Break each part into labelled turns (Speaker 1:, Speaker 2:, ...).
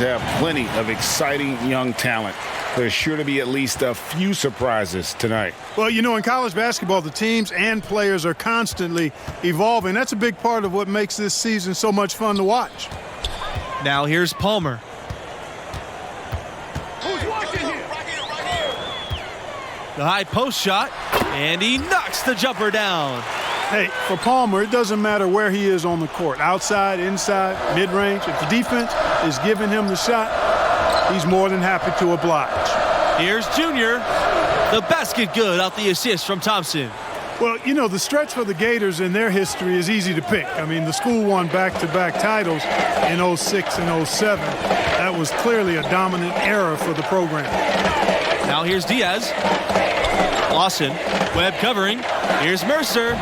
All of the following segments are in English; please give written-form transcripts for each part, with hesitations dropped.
Speaker 1: have plenty of exciting young talent. There's sure to be at least a few surprises tonight.
Speaker 2: Well, you know, in college basketball, the teams and players are constantly evolving. That's a big part of what makes this season so much fun to watch.
Speaker 3: Now here's Palmer. The high post shot, and he knocks the jumper down.
Speaker 2: Hey, for Palmer, it doesn't matter where he is on the court, outside, inside, mid-range. If the defense is giving him the shot, he's more than happy to oblige.
Speaker 3: Here's Junior. The basket good out the assist from Thompson.
Speaker 2: Well, you know, the stretch for the Gators in their history is easy to pick. I mean, the school won back-to-back titles in 06 and 07. That was clearly a dominant era for the program.
Speaker 3: Now here's Diaz. Lawson, Webb covering. Here's Mercer.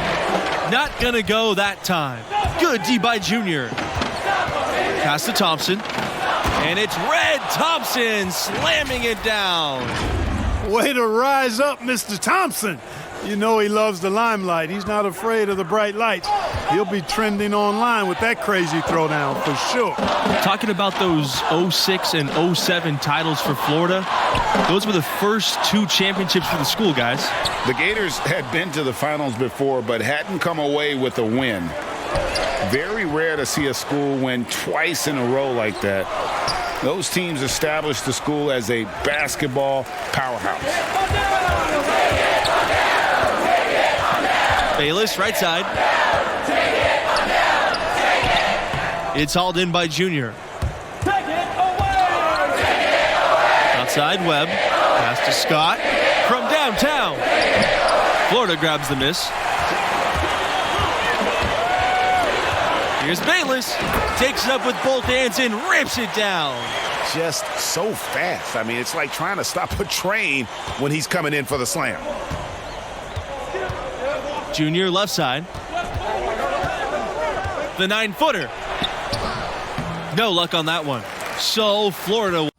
Speaker 3: Not gonna go that time. Good D by Junior. Pass to Thompson. And it's Red Thompson slamming it down.
Speaker 2: Way to rise up, Mr. Thompson. You know he loves the limelight. He's not afraid of the bright lights. He'll be trending online with that crazy throwdown for sure.
Speaker 3: Talking about those 06 and 07 titles for Florida, those were the first two championships for the school, guys.
Speaker 1: The Gators had been to the finals before, but hadn't come away with a win. Very rare to see a school win twice in a row like that. Those teams established the school as a basketball powerhouse.
Speaker 3: Bayless, right side. It's hauled in by Junior. Outside, Webb. Pass to Scott from downtown. Florida grabs the miss. Here's Bayless. Takes it up with both hands and rips it down.
Speaker 1: Just so fast. I mean, it's like trying to stop a train when he's coming in for the slam.
Speaker 3: Junior left side. The 9-footer. No luck on that one. So Florida.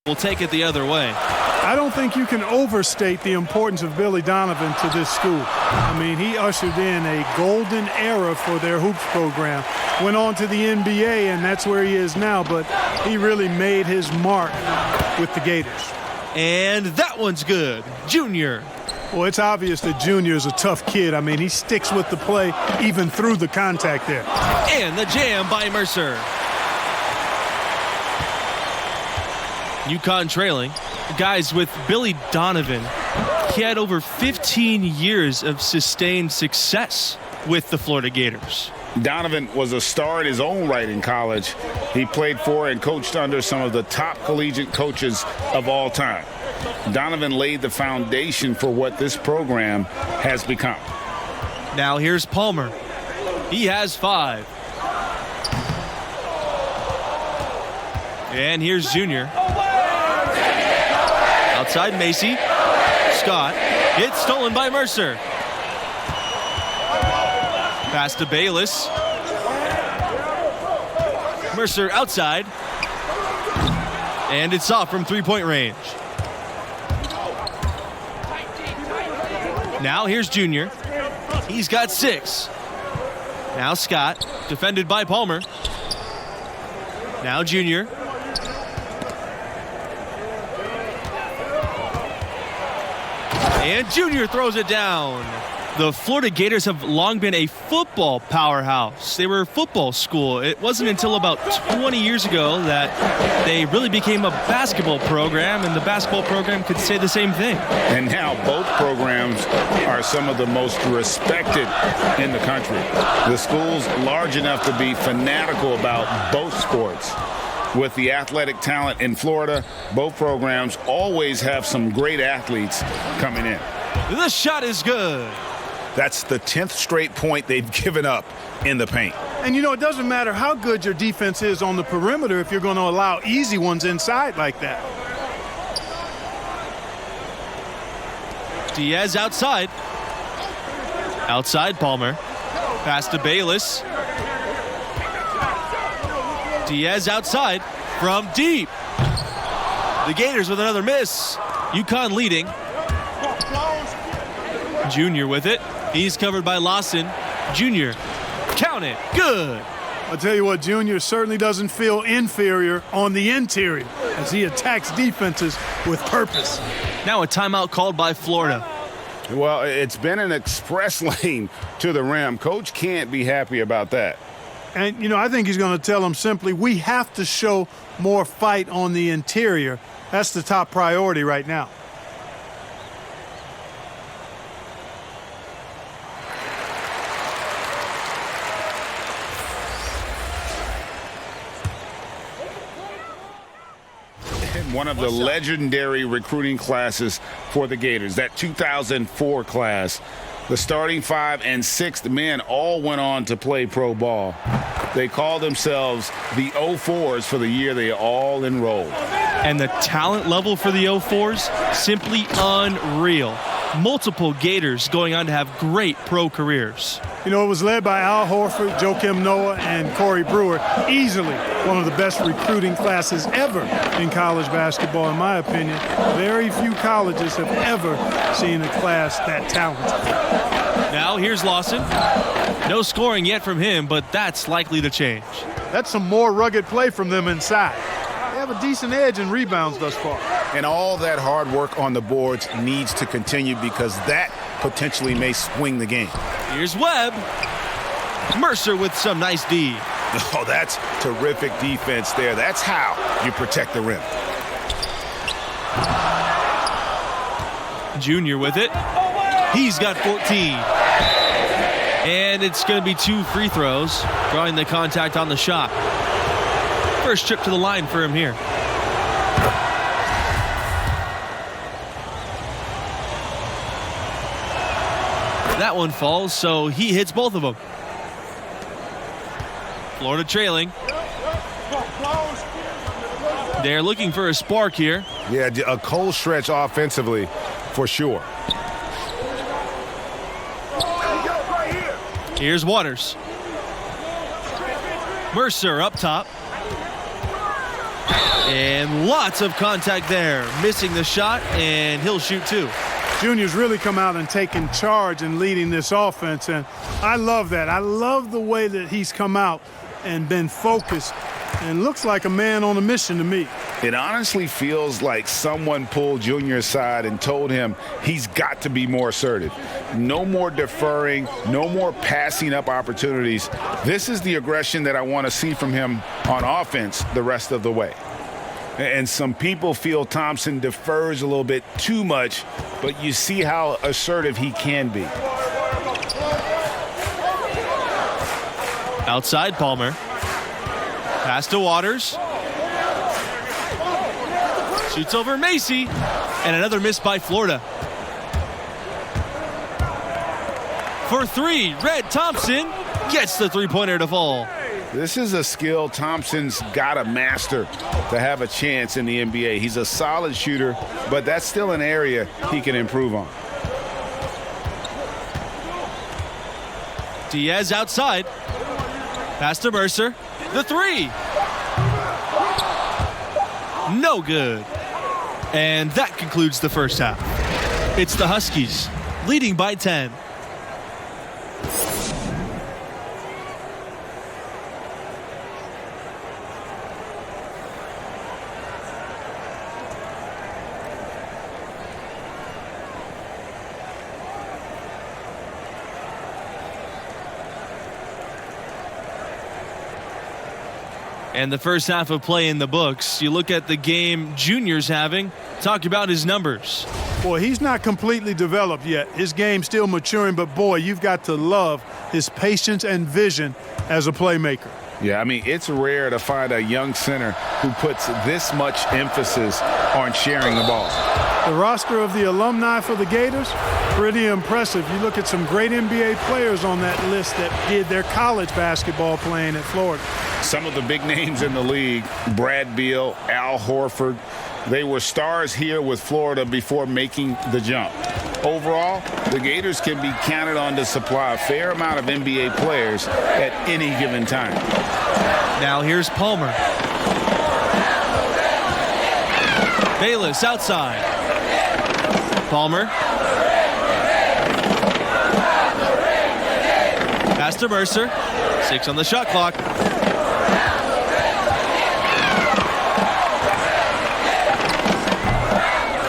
Speaker 3: We'll take it the other way.
Speaker 2: I don't think you can overstate the importance of Billy Donovan to this school. I mean, he ushered in a golden era for their hoops program. Went on to the NBA, and that's where he is now, but he really made his mark with the Gators.
Speaker 3: And that one's good. Junior.
Speaker 2: Well, it's obvious that Junior is a tough kid. I mean, he sticks with the play even through the contact there.
Speaker 3: And the jam by Mercer. UConn trailing. Guys, with Billy Donovan, he had over 15 years of sustained success with the Florida Gators.
Speaker 1: Donovan was a star in his own right in college. He played for and coached under some of the top collegiate coaches of all time. Donovan laid the foundation for what this program has become.
Speaker 3: Now here's Palmer. He has 5. And here's Junior. Outside Macy. Scott. It's stolen by Mercer. Pass to Bayless. Mercer outside. And it's off from three-point range. Now here's Junior. He's got 6. Now Scott, defended by Palmer. Now Junior. And Junior throws it down. The Florida Gators have long been a football powerhouse. They were a football school. It wasn't until about 20 years ago that they really became a basketball program, and the basketball program could say the same thing.
Speaker 1: And now both programs are some of the most respected in the country. The school's large enough to be fanatical about both sports. With the athletic talent in Florida, both programs always have some great athletes coming in.
Speaker 3: The shot is good.
Speaker 4: That's the 10th straight point they've given up in the paint.
Speaker 2: And, it doesn't matter how good your defense is on the perimeter if you're going to allow easy ones inside like that.
Speaker 3: Diaz outside. Outside Palmer. Pass to Bayless. Diaz outside from deep. The Gators with another miss. UConn leading. Junior with it. He's covered by Lawson. Junior, count it. Good.
Speaker 2: I'll tell you what, Junior certainly doesn't feel inferior on the interior as he attacks defenses with purpose.
Speaker 3: Now a timeout called by Florida.
Speaker 1: Well, it's been an express lane to the rim. Coach can't be happy about that.
Speaker 2: And, I think he's going to tell them simply, we have to show more fight on the interior. That's the top priority right now.
Speaker 1: One of the legendary recruiting classes for the Gators, that 2004 class. The starting 5 and 6 men all went on to play pro ball. They call themselves the 04s for the year they all enrolled.
Speaker 3: And the talent level for the 04s, simply unreal. Multiple Gators going on to have great pro careers.
Speaker 2: It was led by Al Horford, Joakim Noah, and Corey Brewer. Easily one of the best recruiting classes ever in college basketball, in my opinion. Very few colleges have ever seen a class that talented.
Speaker 3: Now here's Lawson. No scoring yet from him, but that's likely to change.
Speaker 2: That's some more rugged play from them inside. They have a decent edge in rebounds thus far.
Speaker 4: And all that hard work on the boards needs to continue because that potentially may swing the game.
Speaker 3: Here's Webb. Mercer with some nice D.
Speaker 4: Oh, that's terrific defense there. That's how you protect the rim.
Speaker 3: Junior with it. He's got 14. And it's going to be 2 free throws, drawing the contact on the shot. First trip to the line for him here. That one falls, so he hits both of them. Florida trailing. They're looking for a spark here.
Speaker 4: Yeah, a cold stretch offensively for sure.
Speaker 3: Here's Waters. Mercer up top. And lots of contact there. Missing the shot, and he'll shoot 2.
Speaker 2: Junior's really come out and taken charge and leading this offense, and I love that. I love the way that he's come out and been focused and looks like a man on a mission to me.
Speaker 1: It honestly feels like someone pulled Junior aside and told him he's got to be more assertive. No more deferring, no more passing up opportunities. This is the aggression that I want to see from him on offense the rest of the way. And some people feel Thompson defers a little bit too much, but you see how assertive he can be.
Speaker 3: Outside Palmer. Pass to Waters. Shoots over Macy. And another miss by Florida. For 3, Red Thompson gets the three-pointer to fall.
Speaker 1: This is a skill Thompson's got to master to have a chance in the NBA. He's a solid shooter, but that's still an area he can improve on.
Speaker 3: Diaz outside. Pass to Mercer. The three. No good. And that concludes the first half. It's the Huskies leading by 10. And the first half of play in the books. You look at the game Junior's having. Talk about his numbers.
Speaker 2: Boy, he's not completely developed yet. His game's still maturing, but boy, you've got to love his patience and vision as a playmaker.
Speaker 1: Yeah, I mean, it's rare to find a young center who puts this much emphasis on sharing the ball.
Speaker 2: The roster of the alumni for the Gators, pretty impressive. You look at some great NBA players on that list that did their college basketball playing at Florida.
Speaker 1: Some of the big names in the league, Brad Beal, Al Horford, they were stars here with Florida before making the jump. Overall, the Gators can be counted on to supply a fair amount of NBA players at any given time.
Speaker 3: Now here's Palmer. Bayless outside. Palmer. Pass to Mercer. 6 on the shot clock.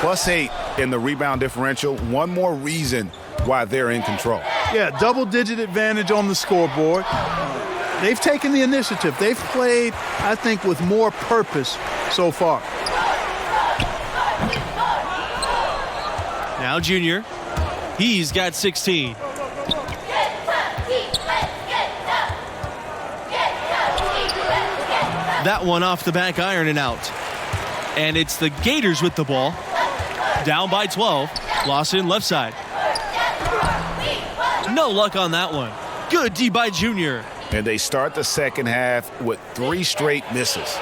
Speaker 4: +8 in the rebound differential. One more reason why they're in control.
Speaker 2: Yeah, double-digit advantage on the scoreboard. They've taken the initiative. They've played, I think, with more purpose so far.
Speaker 3: Now Junior. He's got 16. That one off the back iron and out. And it's the Gators with the ball. Down by 12. Lawson left side. No luck on that one. Good D by Junior.
Speaker 4: And they start the second half with 3 straight misses.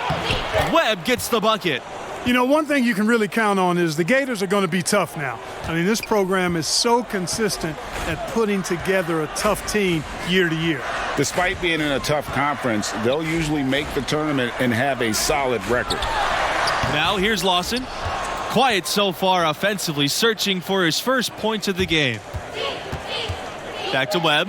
Speaker 3: Webb gets the bucket.
Speaker 2: You know, one thing you can really count on is the Gators are going to be tough now. I mean, this program is so consistent at putting together a tough team year to year.
Speaker 1: Despite being in a tough conference, they'll usually make the tournament and have a solid record.
Speaker 3: Now here's Lawson. Quiet so far offensively, searching for his first points of the game. Back to Webb.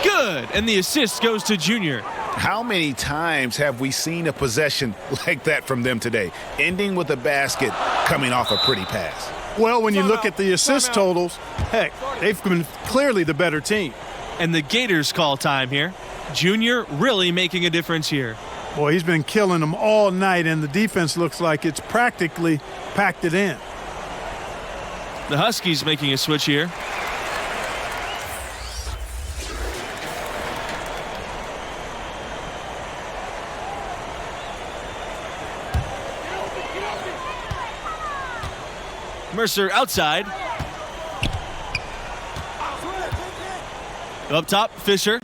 Speaker 3: Good, and the assist goes to Junior.
Speaker 4: How many times have we seen a possession like that from them today, ending with a basket coming off a pretty pass?
Speaker 2: Well, when you look at the assist totals, heck, they've been clearly the better team.
Speaker 3: And the Gators call time here. Junior really making a difference here.
Speaker 2: Boy, he's been killing them all night, and the defense looks like it's practically packed it in.
Speaker 3: The Huskies making a switch here. Mercer outside. Up top, Fisher.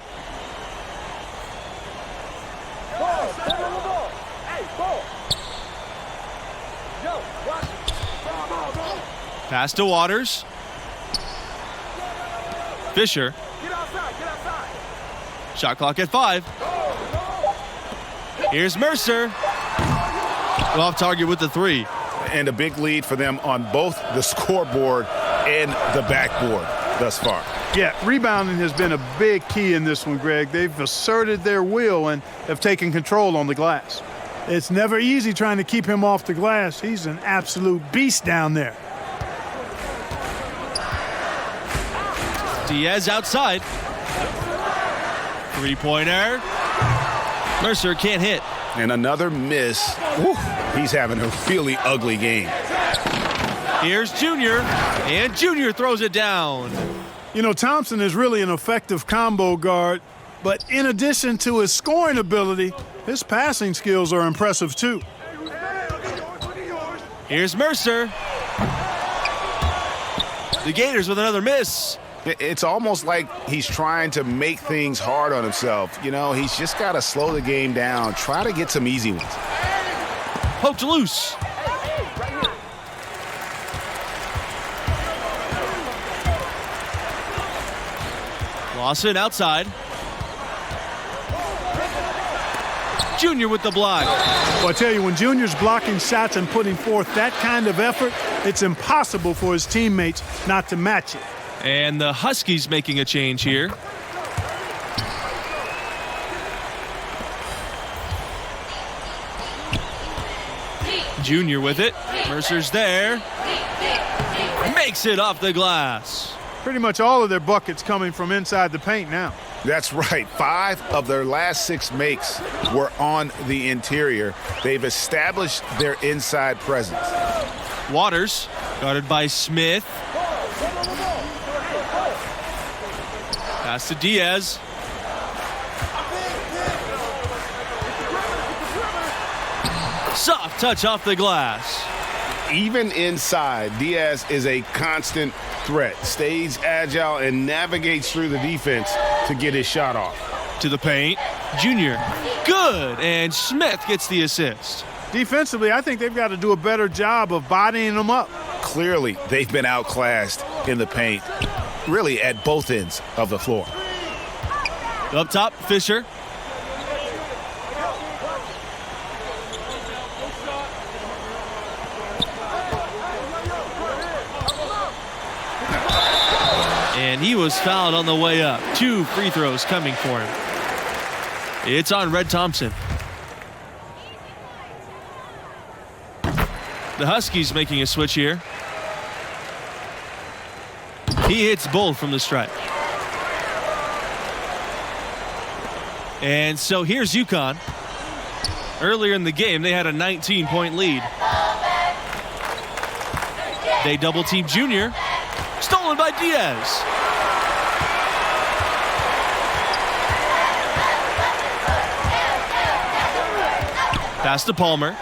Speaker 3: Pass to Waters. Fisher. Shot clock at 5. Here's Mercer. Off target with the 3.
Speaker 4: And a big lead for them on both the scoreboard and the backboard thus far.
Speaker 2: Yeah, rebounding has been a big key in this one, Greg. They've asserted their will and have taken control on the glass. It's never easy trying to keep him off the glass. He's an absolute beast down there.
Speaker 3: Diaz outside. 3-pointer. Mercer can't hit.
Speaker 4: And another miss. Whew, he's having a really ugly game.
Speaker 3: Here's Junior, and Junior throws it down.
Speaker 2: You know, Thompson is really an effective combo guard, but in addition to his scoring ability, his passing skills are impressive too.
Speaker 3: Here's Mercer. The Gators with another miss.
Speaker 4: It's almost like he's trying to make things hard on himself. You know, he's just got to slow the game down, try to get some easy ones.
Speaker 3: Poked loose. Lawson outside. Junior with the block.
Speaker 2: Well, I tell you, when Junior's blocking shots and putting forth that kind of effort, it's impossible for his teammates not to match it.
Speaker 3: And the Huskies making a change here. Junior with it. Mercer's there. Makes it off the glass.
Speaker 2: Pretty much all of their buckets coming from inside the paint now.
Speaker 4: That's right. 5 of their last 6 makes were on the interior. They've established their inside presence.
Speaker 3: Waters guarded by Smith. Pass to Diaz. Soft touch off the glass.
Speaker 4: Even inside, Diaz is a constant threat. Stays agile and navigates through the defense to get his shot off.
Speaker 3: To the paint. Junior. Good. And Smith gets the assist.
Speaker 2: Defensively, I think they've got to do a better job of bodying them up.
Speaker 4: Clearly, they've been outclassed in the paint, really at both ends of the floor.
Speaker 3: Up top, Fisher. And he was fouled on the way up. 2 free throws coming for him. It's on Red Thompson. The Huskies making a switch here. He hits both from the stripe. And so here's UConn. Earlier in the game, they had a 19-point lead. They double-team Junior. Stolen by Diaz. Pass to Palmer.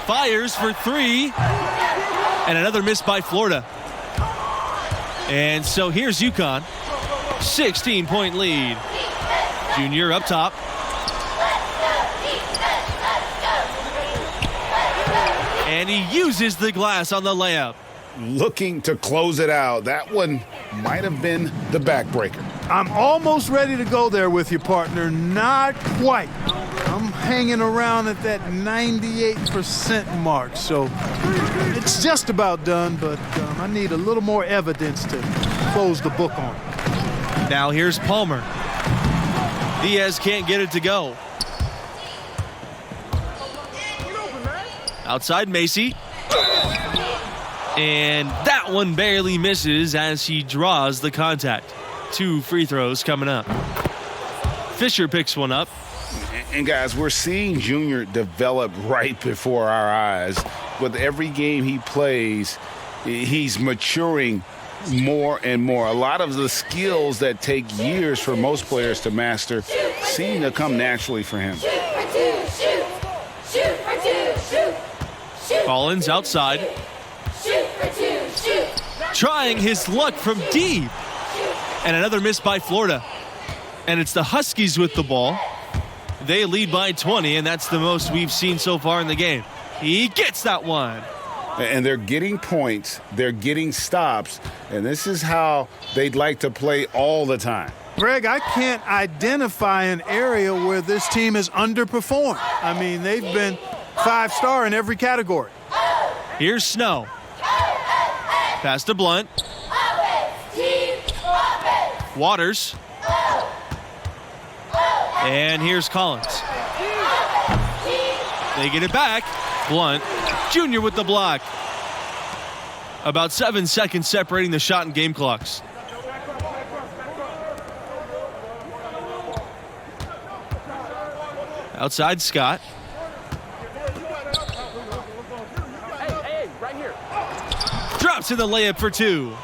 Speaker 3: Fires for 3. And another miss by Florida. And so here's UConn. 16-point lead. Junior up top. And he uses the glass on the layup.
Speaker 4: Looking to close it out. That one might have been the backbreaker.
Speaker 2: I'm almost ready to go there with you, partner. Not quite. I'm hanging around at that 98% mark, so it's just about done, but I need a little more evidence to close the book on.
Speaker 3: Now here's Palmer. Diaz can't get it to go. Outside Macy. And that one barely misses as he draws the contact. 2 free throws coming up. Fisher picks one up.
Speaker 4: And guys, we're seeing Junior develop right before our eyes. With every game he plays, he's maturing more and more. A lot of the skills that take years for most players to master seem to come naturally for him.
Speaker 3: Collins outside. Trying his luck from deep. And another miss by Florida. And it's the Huskies with the ball. They lead by 20, and that's the most we've seen so far in the game. He gets that one.
Speaker 4: And they're getting points, they're getting stops, and this is how they'd like to play all the time.
Speaker 2: Greg, I can't identify an area where this team has underperformed. I mean, they've been 5-star in every category.
Speaker 3: Here's Snow. Pass to Blunt. Waters. And here's Collins. They get it back. Blunt. Junior with the block. About 7 seconds separating the shot and game clocks. Outside Scott. Drops in the layup for 2.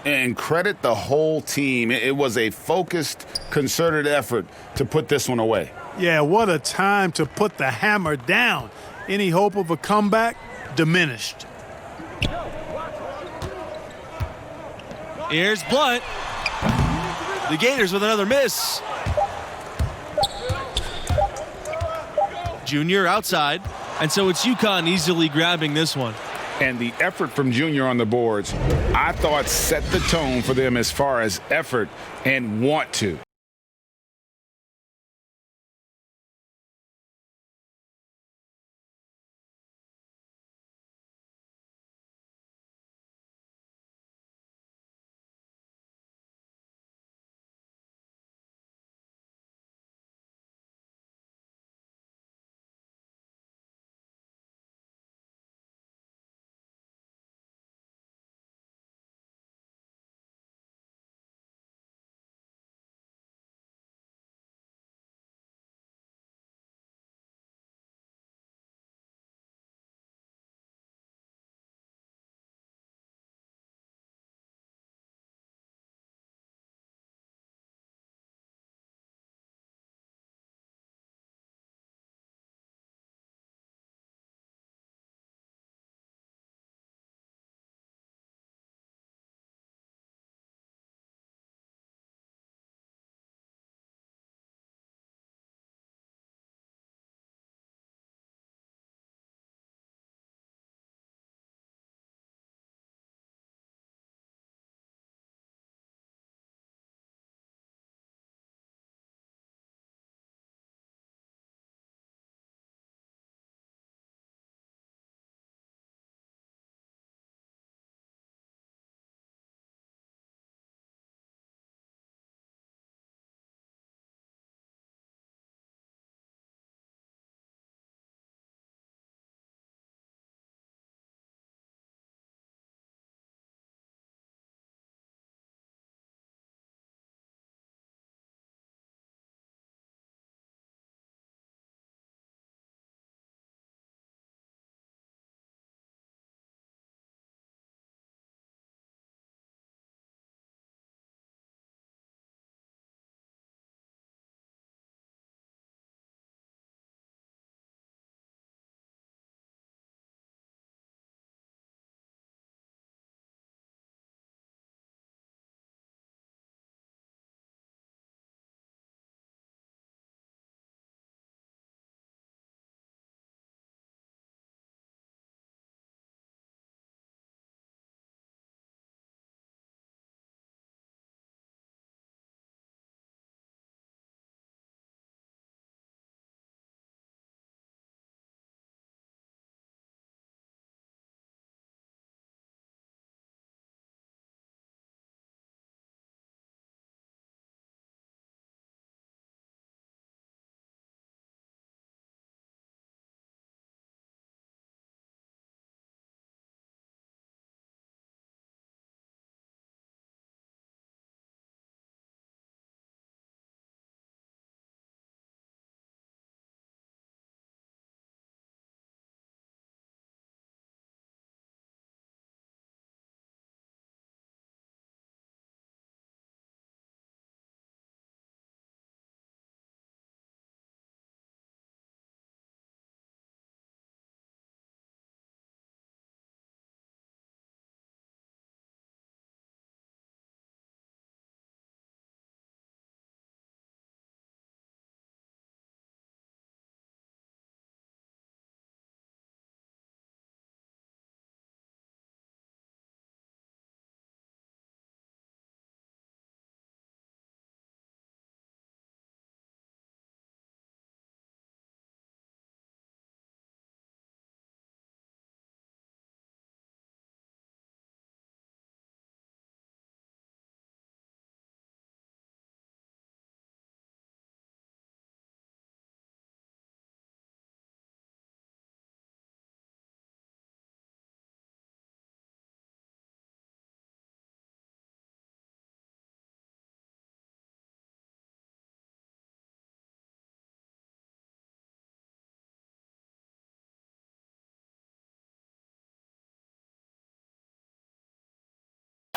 Speaker 4: And credit the whole team. It was a focused, concerted effort to put this one away.
Speaker 2: Yeah, what a time to put the hammer down. Any hope of a comeback diminished.
Speaker 3: Here's Blunt. The Gators with another miss. Junior outside. And so it's UConn easily grabbing this one.
Speaker 1: And the effort from Junior on the boards, I thought, set the tone for them as far as effort and want to.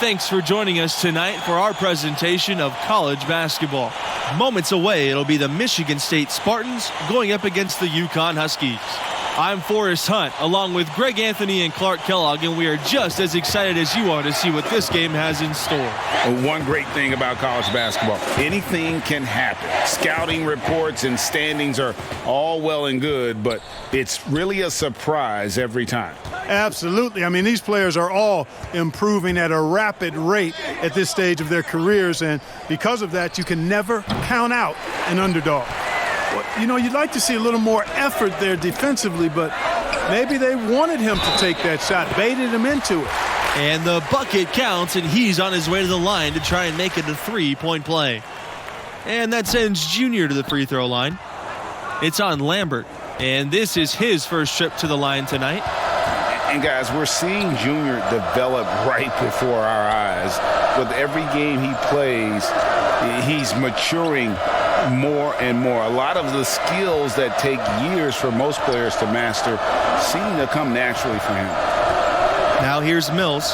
Speaker 3: Thanks for joining us tonight for our presentation of college basketball. Moments away, it'll be the Michigan State Spartans going up against the UConn Huskies. I'm Forrest Hunt, along with Greg Anthony and Clark Kellogg, and we are just as excited as you are to see what this game has in store.
Speaker 1: One great thing about college basketball, anything can happen. Scouting reports and standings are all well and good, but it's really a surprise every time.
Speaker 2: Absolutely. I mean, these players are all improving at a rapid rate at this stage of their careers, and because of that, you can never count out an underdog. You know, you'd like to see a little more effort there defensively, but maybe they wanted him to take that shot, baited him into it.
Speaker 3: And the bucket counts, and he's on his way to the line to try and make it a three-point play. And that sends Junior to the free throw line. It's on Lambert, and this is his first trip to the line tonight.
Speaker 1: And guys, we're seeing Junior develop right before our eyes. With every game he plays, he's maturing more and more. A lot of the skills that take years for most players to master seem to come naturally for him.
Speaker 3: Now here's Mills.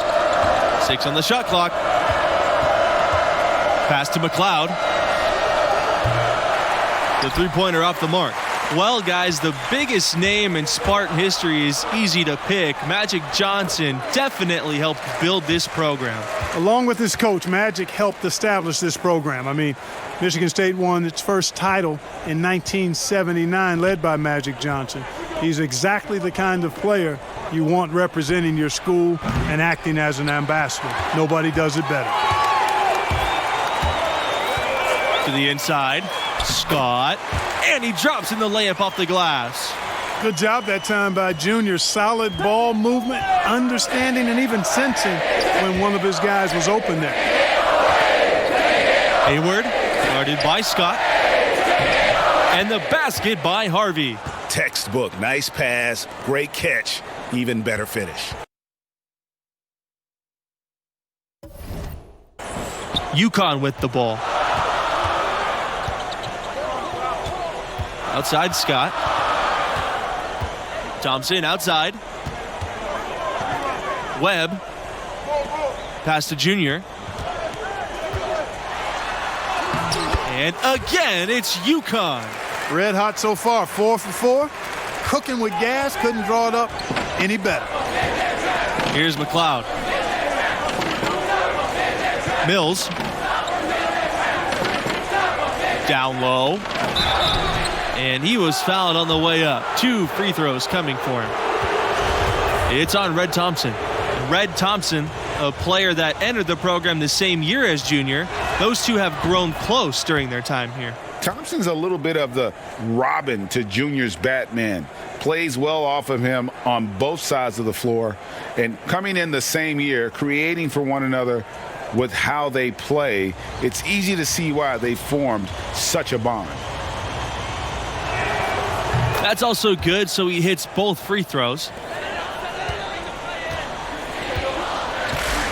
Speaker 3: 6 on the shot clock. Pass to McLeod. The three-pointer off the mark. Well, guys, the biggest name in Spartan history is easy to pick. Magic Johnson definitely helped build this program.
Speaker 2: Along with his coach, Magic helped establish this program. I mean, Michigan State won its first title in 1979, led by Magic Johnson. He's exactly the kind of player you want representing your school and acting as an ambassador. Nobody does it better.
Speaker 3: To the inside, Scott, and he drops in the layup off the glass.
Speaker 2: Good job that time by Junior. Solid ball movement, understanding, and even sensing when one of his guys was open there.
Speaker 3: Hayward, guarded by Scott. And the basket by Harvey.
Speaker 5: Textbook, nice pass, great catch, even better finish.
Speaker 3: UConn with the ball. Outside Scott. Thompson outside. Webb. Pass to Junior. And again, it's UConn.
Speaker 2: Red hot so far, 4 for 4. Cooking with gas, couldn't draw it up any better.
Speaker 3: Here's McLeod. Mills. Down low. And he was fouled on the way up. 2 free throws coming for him. It's on Red Thompson. Red Thompson, a player that entered the program the same year as Junior. Those two have grown close during their time here.
Speaker 1: Thompson's a little bit of the Robin to Junior's Batman. Plays well off of him on both sides of the floor. And coming in the same year, creating for one another with how they play, it's easy to see why they formed such a bond.
Speaker 3: That's also good, so he hits both free throws.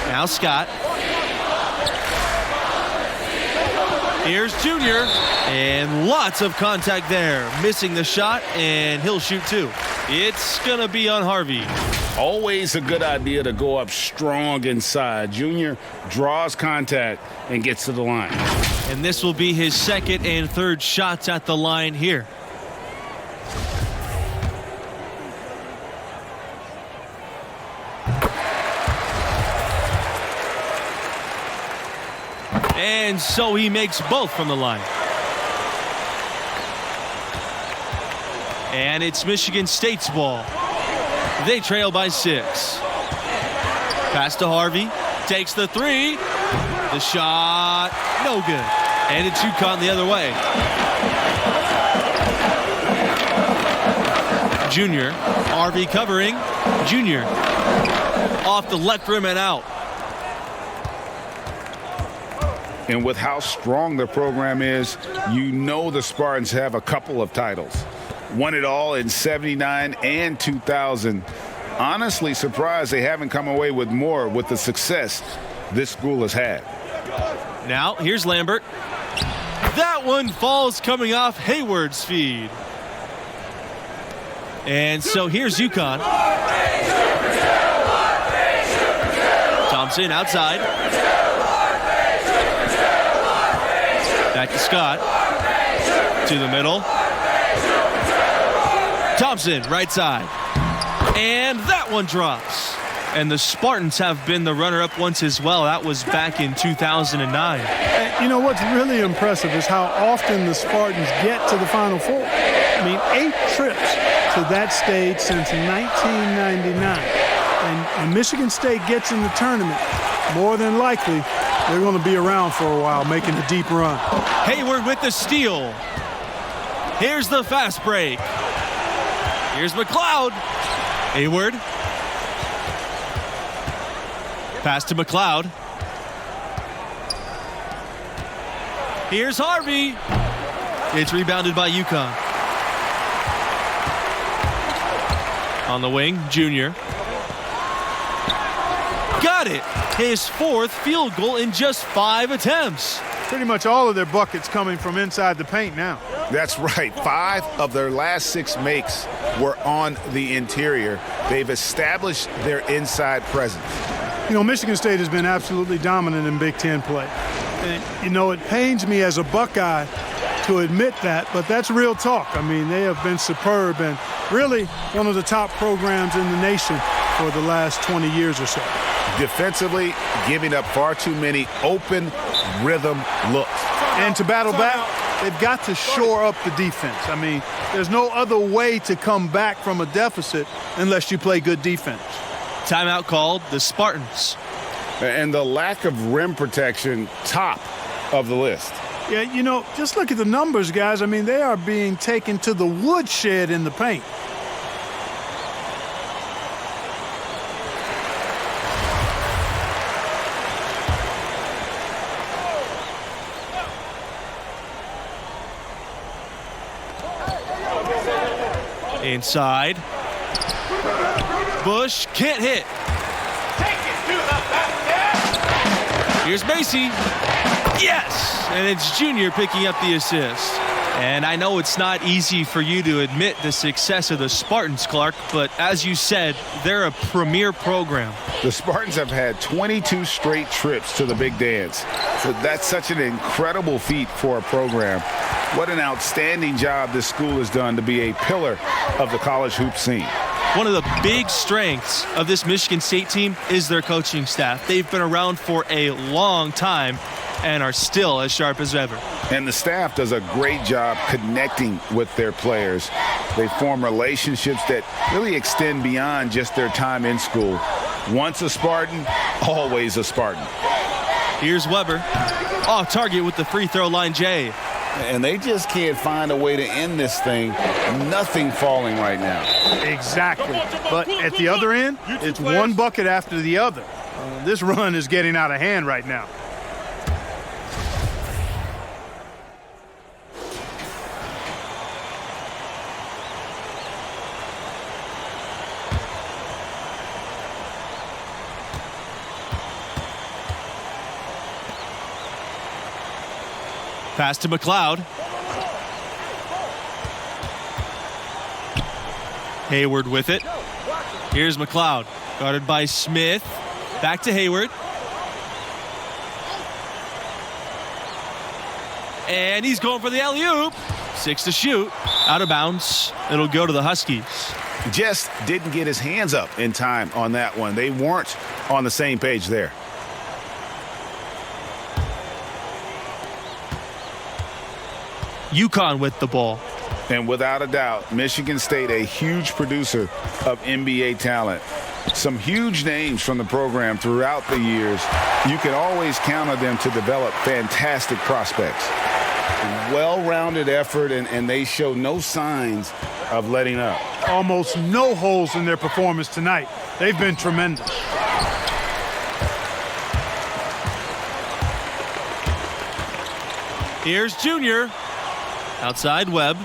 Speaker 3: Now Scott. Here's Junior, and lots of contact there. Missing the shot, and he'll shoot 2. It's going to be on Harvey.
Speaker 1: Always a good idea to go up strong inside. Junior draws contact and gets to the line.
Speaker 3: And this will be his second and third shots at the line here. And so he makes both from the line. And it's Michigan State's ball. They trail by 6. Pass to Harvey. Takes the 3. The shot, no good. And it's UConn the other way. Junior. Harvey covering. Junior. Off the left rim and out.
Speaker 1: And with how strong the program is, you know the Spartans have a couple of titles. Won it all in 79 and 2000. Honestly surprised they haven't come away with more with the success this school has had.
Speaker 3: Now, here's Lambert. That one falls coming off Hayward's feed. And so here's UConn. Thompson outside. Back to Scott. To the middle. Thompson Thompson, right side. And that one drops. And the Spartans have been the runner-up once as well. That was back in 2009.
Speaker 2: And you know what's really impressive is how often the Spartans get to the Final Four. I mean, 8 trips to that stage since 1999. And when Michigan State gets in the tournament, more than likely, they're going to be around for a while, making a deep run.
Speaker 3: Hayward with the steal. Here's the fast break. Here's McLeod. Hayward. Pass to McLeod. Here's Harvey. It's rebounded by UConn. On the wing, Junior. Got it. His 4th field goal in just 5 attempts.
Speaker 2: Pretty much all of their buckets coming from inside the paint now.
Speaker 5: That's right. 5 of their last 6 makes were on the interior. They've established their inside presence.
Speaker 2: You know, Michigan State has been absolutely dominant in Big Ten play. And, you know, it pains me as a Buckeye to admit that, but that's real talk. I mean, they have been superb and really one of the top programs in the nation for the last 20 years or so.
Speaker 5: Defensively, giving up far too many open rhythm looks.
Speaker 2: And to battle back, they've got to shore up the defense. I mean, there's no other way to come back from a deficit unless you play good defense.
Speaker 3: Timeout called, the Spartans.
Speaker 1: And the lack of rim protection, top of the list.
Speaker 2: Yeah, you know, just look at the numbers, guys. I mean, they are being taken to the woodshed in the paint.
Speaker 3: Inside. Bush can't hit. Here's Macy. Yes! And it's Junior picking up the assist. And I know it's not easy for you to admit the success of the Spartans, Clark, but as you said, they're a premier program.
Speaker 1: The Spartans have had 22 straight trips to the big dance. So that's such an incredible feat for a program. What an outstanding job this school has done to be a pillar of the college hoop scene.
Speaker 3: One of the big strengths of this Michigan State team is their coaching staff. They've been around for a long time and are still as sharp as ever.
Speaker 1: And the staff does a great job connecting with their players. They form relationships that really extend beyond just their time in school. Once a Spartan, always a Spartan.
Speaker 3: Here's Weber. Off target with the free throw line, Jay.
Speaker 1: And they just can't find a way to end this thing. Nothing falling right now.
Speaker 2: Exactly. But at the other end, it's one bucket after the other. This run is getting out of hand right now.
Speaker 3: Pass to McLeod. Hayward with it. Here's McLeod. Guarded by Smith. Back to Hayward. And he's going for the alley-oop. 6 to shoot. Out of bounds. It'll go to the Huskies.
Speaker 5: Just didn't get his hands up in time on that one. They weren't on the same page there.
Speaker 3: UConn with the ball.
Speaker 1: And without a doubt, Michigan State, a huge producer of NBA talent. Some huge names from the program throughout the years. You can always count on them to develop fantastic prospects. Well-rounded effort, and they show no signs of letting up.
Speaker 2: Almost no holes in their performance tonight. They've been tremendous.
Speaker 3: Here's Junior. Outside Webb.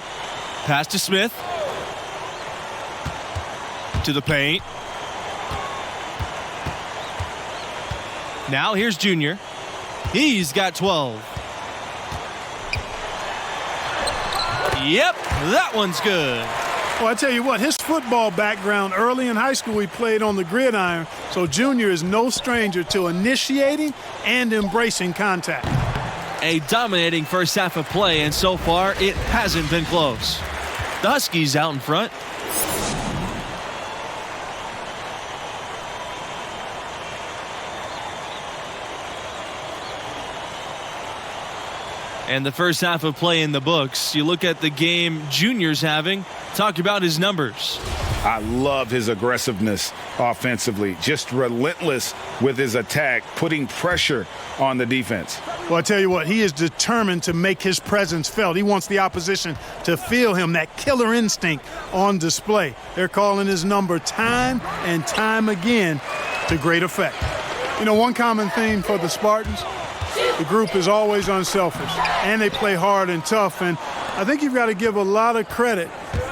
Speaker 3: Pass to Smith. To the paint. Now here's Junior. He's got 12. Yep, that one's good.
Speaker 2: Well, I tell you what, his football background early in high school, he played on the gridiron, so Junior is no stranger to initiating and embracing contact.
Speaker 3: A dominating first half of play, and so far it hasn't been close. The Huskies out in front. And the first half of play in the books. You look at the game Junior's having. Talk about his numbers.
Speaker 1: I love his aggressiveness offensively. Just relentless with his attack, putting pressure on the defense.
Speaker 2: Well, I tell you what, he is determined to make his presence felt. He wants the opposition to feel him, that killer instinct on display. They're calling his number time and time again to great effect. You know, one common theme for the Spartans, the group is always unselfish, and they play hard and tough. And I think you've got to give a lot of credit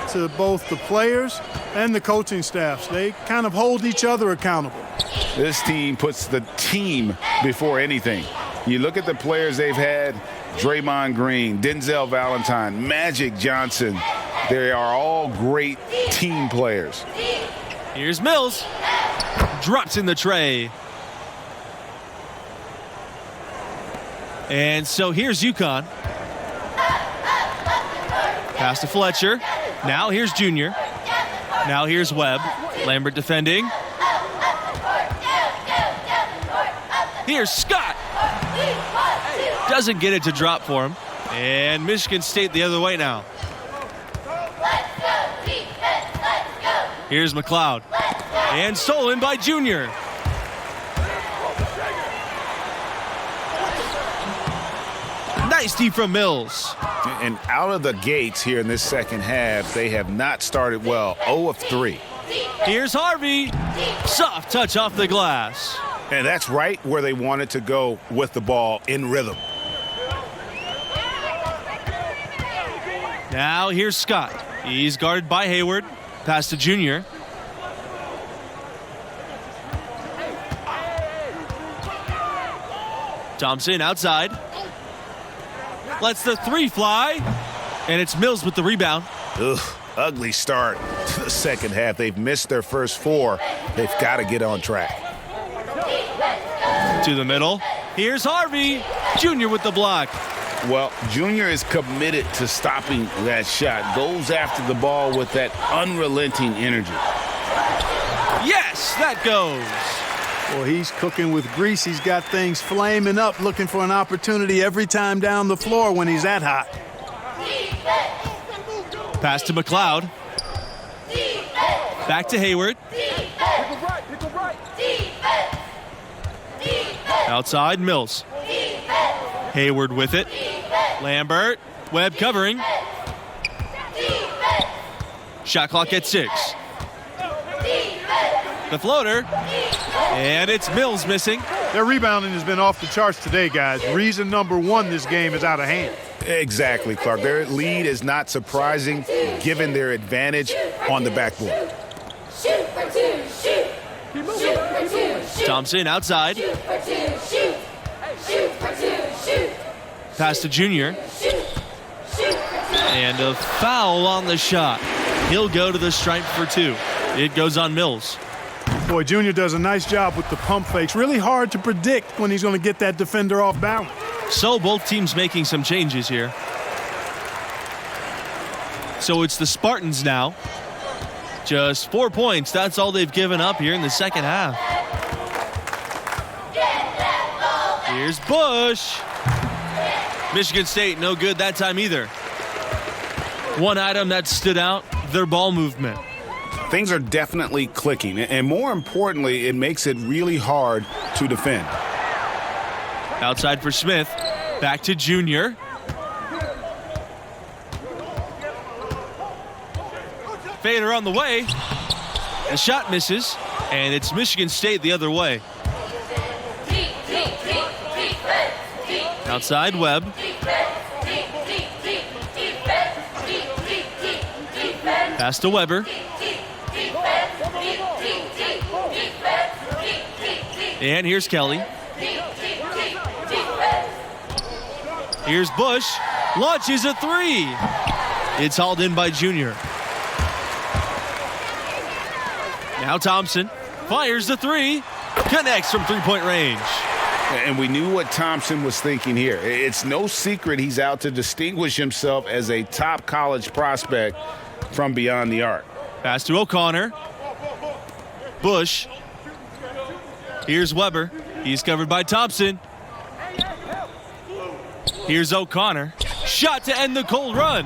Speaker 2: to both the players and the coaching staffs. They kind of hold each other accountable.
Speaker 1: This team puts the team before anything. You look at the players they've had, Draymond Green, Denzel Valentine, Magic Johnson. They are all great team players.
Speaker 3: Here's Mills. Drops in the tray. And so here's UConn. Pass to Fletcher. Now here's Junior. Now here's Webb. Lambert defending. Here's Scott. Doesn't get it to drop for him. And Michigan State the other way now. Here's McLeod. And stolen by Junior. Nice D from Mills.
Speaker 1: And out of the gates here in this second half, they have not started well. 0 of 3.
Speaker 3: Here's Harvey. Soft touch off the glass.
Speaker 1: And that's right where they wanted to go with the ball, in rhythm.
Speaker 3: Now here's Scott. He's guarded by Hayward. Pass to Junior. Thompson outside. Lets the three fly. And it's Mills with the rebound.
Speaker 1: Ugh, ugly start to the second half. They've missed their first 4. They've got to get on track.
Speaker 3: To the middle. Here's Harvey. Junior with the block.
Speaker 1: Well, Junior is committed to stopping that shot. Goes after the ball with that unrelenting energy.
Speaker 3: Yes, that goes.
Speaker 2: Well, he's cooking with grease. He's got things flaming up, looking for an opportunity every time down the floor when he's that hot.
Speaker 3: Pass to McLeod. Back to Hayward. Outside, Mills. Hayward with it. Lambert. Webb covering. Shot clock at 6. The floater. And it's Mills missing.
Speaker 2: Their rebounding has been off the charts today, guys. Reason number 1, this game is out of hand.
Speaker 1: Exactly, Clark. Their lead is not surprising given their advantage on the backboard.
Speaker 6: Shoot for 2, shoot. Shoot for 2, shoot.
Speaker 3: Thompson outside.
Speaker 6: Shoot for 2, shoot. Shoot for 2, shoot.
Speaker 3: Pass to Junior.
Speaker 6: Shoot. Shoot for 2.
Speaker 3: And a foul on the shot. He'll go to the stripe for 2. It goes on Mills.
Speaker 2: Boy, Junior does a nice job with the pump fakes. Really hard to predict when he's going to get that defender off balance.
Speaker 3: So both teams making some changes here. So it's the Spartans now. Just 4 points. That's all they've given up here in the second half. Here's Bush. Michigan State no good that time either. One item that stood out, their ball movement.
Speaker 1: Things are definitely clicking, and more importantly, it makes it really hard to defend.
Speaker 3: Outside for Smith. Back to Junior. Fader on the way. The shot misses, and it's Michigan State the other way. Outside, Webb. Pass to Weber. And here's Kelly. Here's Bush. Launches a 3. It's hauled in by Junior. Now Thompson fires the 3. Connects from three-point range.
Speaker 1: And we knew what Thompson was thinking here. It's no secret he's out to distinguish himself as a top college prospect from beyond the arc.
Speaker 3: Pass to O'Connor. Bush. Here's Weber. He's covered by Thompson. Here's O'Connor. Shot to end the cold run.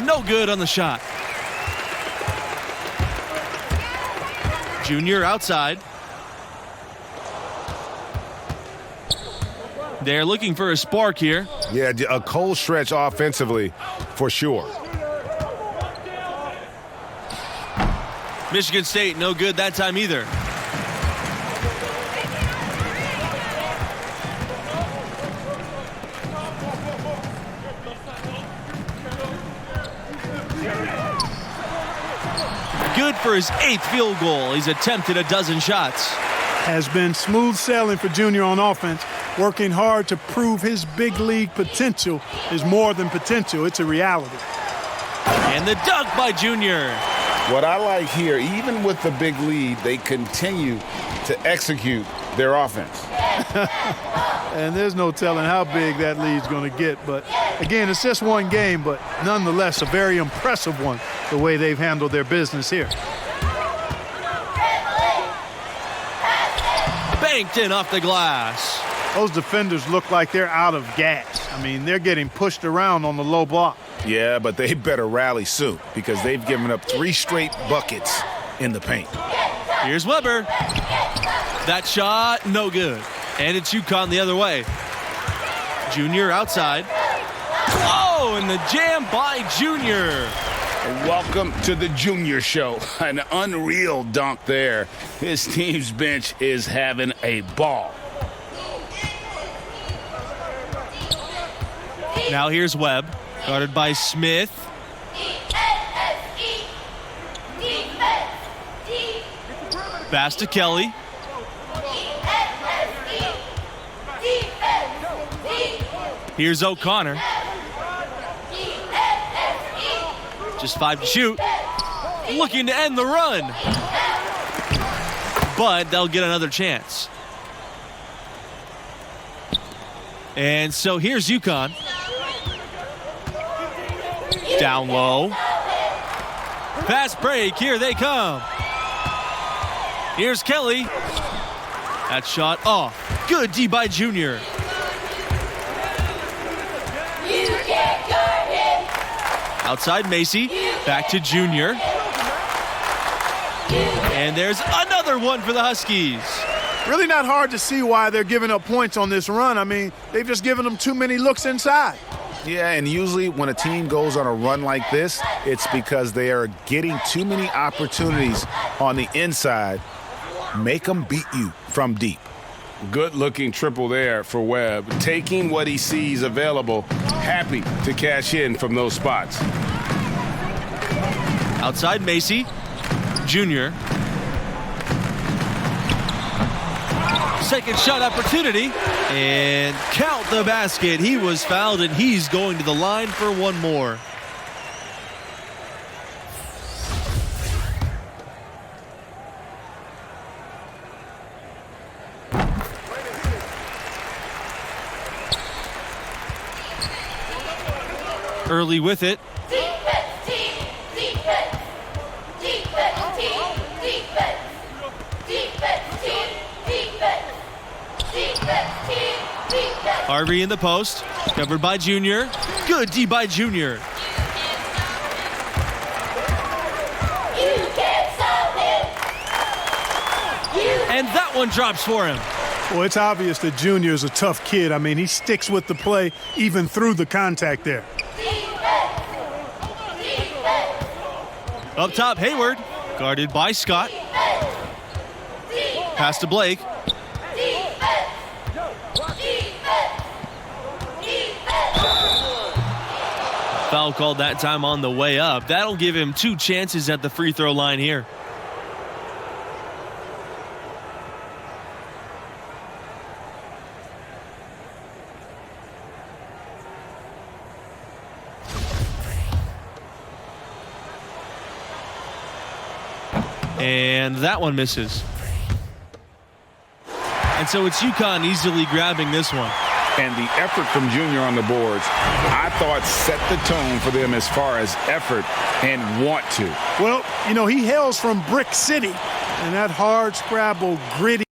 Speaker 3: No good on the shot. Junior outside. They're looking for a spark here.
Speaker 5: Yeah, a cold stretch offensively for sure.
Speaker 3: Michigan State, no good that time either. Good for his 8th field goal. He's attempted a dozen shots.
Speaker 2: Has been smooth sailing for Junior on offense, working hard to prove his big league potential is more than potential. It's a reality.
Speaker 3: And the dunk by Junior.
Speaker 1: What I like here, even with the big lead, they continue to execute their offense.
Speaker 2: And there's no telling how big that lead's going to get. But, again, it's just one game, but nonetheless a very impressive one, the way they've handled their business here.
Speaker 3: Banked in off the glass.
Speaker 2: Those defenders look like they're out of gas. I mean, they're getting pushed around on the low block.
Speaker 5: Yeah, but they better rally soon because they've given up 3 straight buckets in the paint.
Speaker 3: Here's Weber. That shot, no good. And it's UConn the other way. Junior outside. Oh, and the jam by Junior.
Speaker 1: Welcome to the Junior Show. An unreal dunk there. His team's bench is having a ball.
Speaker 3: Now here's Webb, guarded by Smith. Pass to Kelly. Here's O'Connor. Just 5 to shoot. Looking to end the run. But they'll get another chance. And so here's UConn. Down low. Fast break. Here they come. Here's Kelly. That shot off. Good D by Junior.
Speaker 6: You can't guard him.
Speaker 3: Outside Macy. Back to Junior. And there's another one for the Huskies.
Speaker 2: Really not hard to see why they're giving up points on this run. I mean, they've just given them too many looks inside.
Speaker 5: Yeah, and usually when a team goes on a run like this, it's because they are getting too many opportunities on the inside. Make them beat you from deep.
Speaker 1: Good-looking triple there for Webb. Taking what he sees available, happy to cash in from those spots.
Speaker 3: Outside Macy. Junior. Second shot opportunity. And count the basket. He was fouled, and he's going to the line for one more. Early with it.
Speaker 6: Defense team, defense. Defense team, defense. Defense team, defense. Defense team, defense.
Speaker 3: Harvey in the post. Covered by Junior. Good D by Junior.
Speaker 6: You can't stop him.
Speaker 3: And that one drops for him.
Speaker 2: Well, it's obvious that Junior is a tough kid. I mean, he sticks with the play even through the contact there.
Speaker 3: Up top, Hayward. Guarded by Scott. Pass to Blake. Foul called that time on the way up. That'll give him 2 chances at the free throw line here. And that one misses. And so it's UConn easily grabbing this one.
Speaker 1: And the effort from Junior on the boards, I thought set the tone for them as far as effort and want to.
Speaker 2: Well, you know, he hails from Brick City, and that hard scrabble, gritty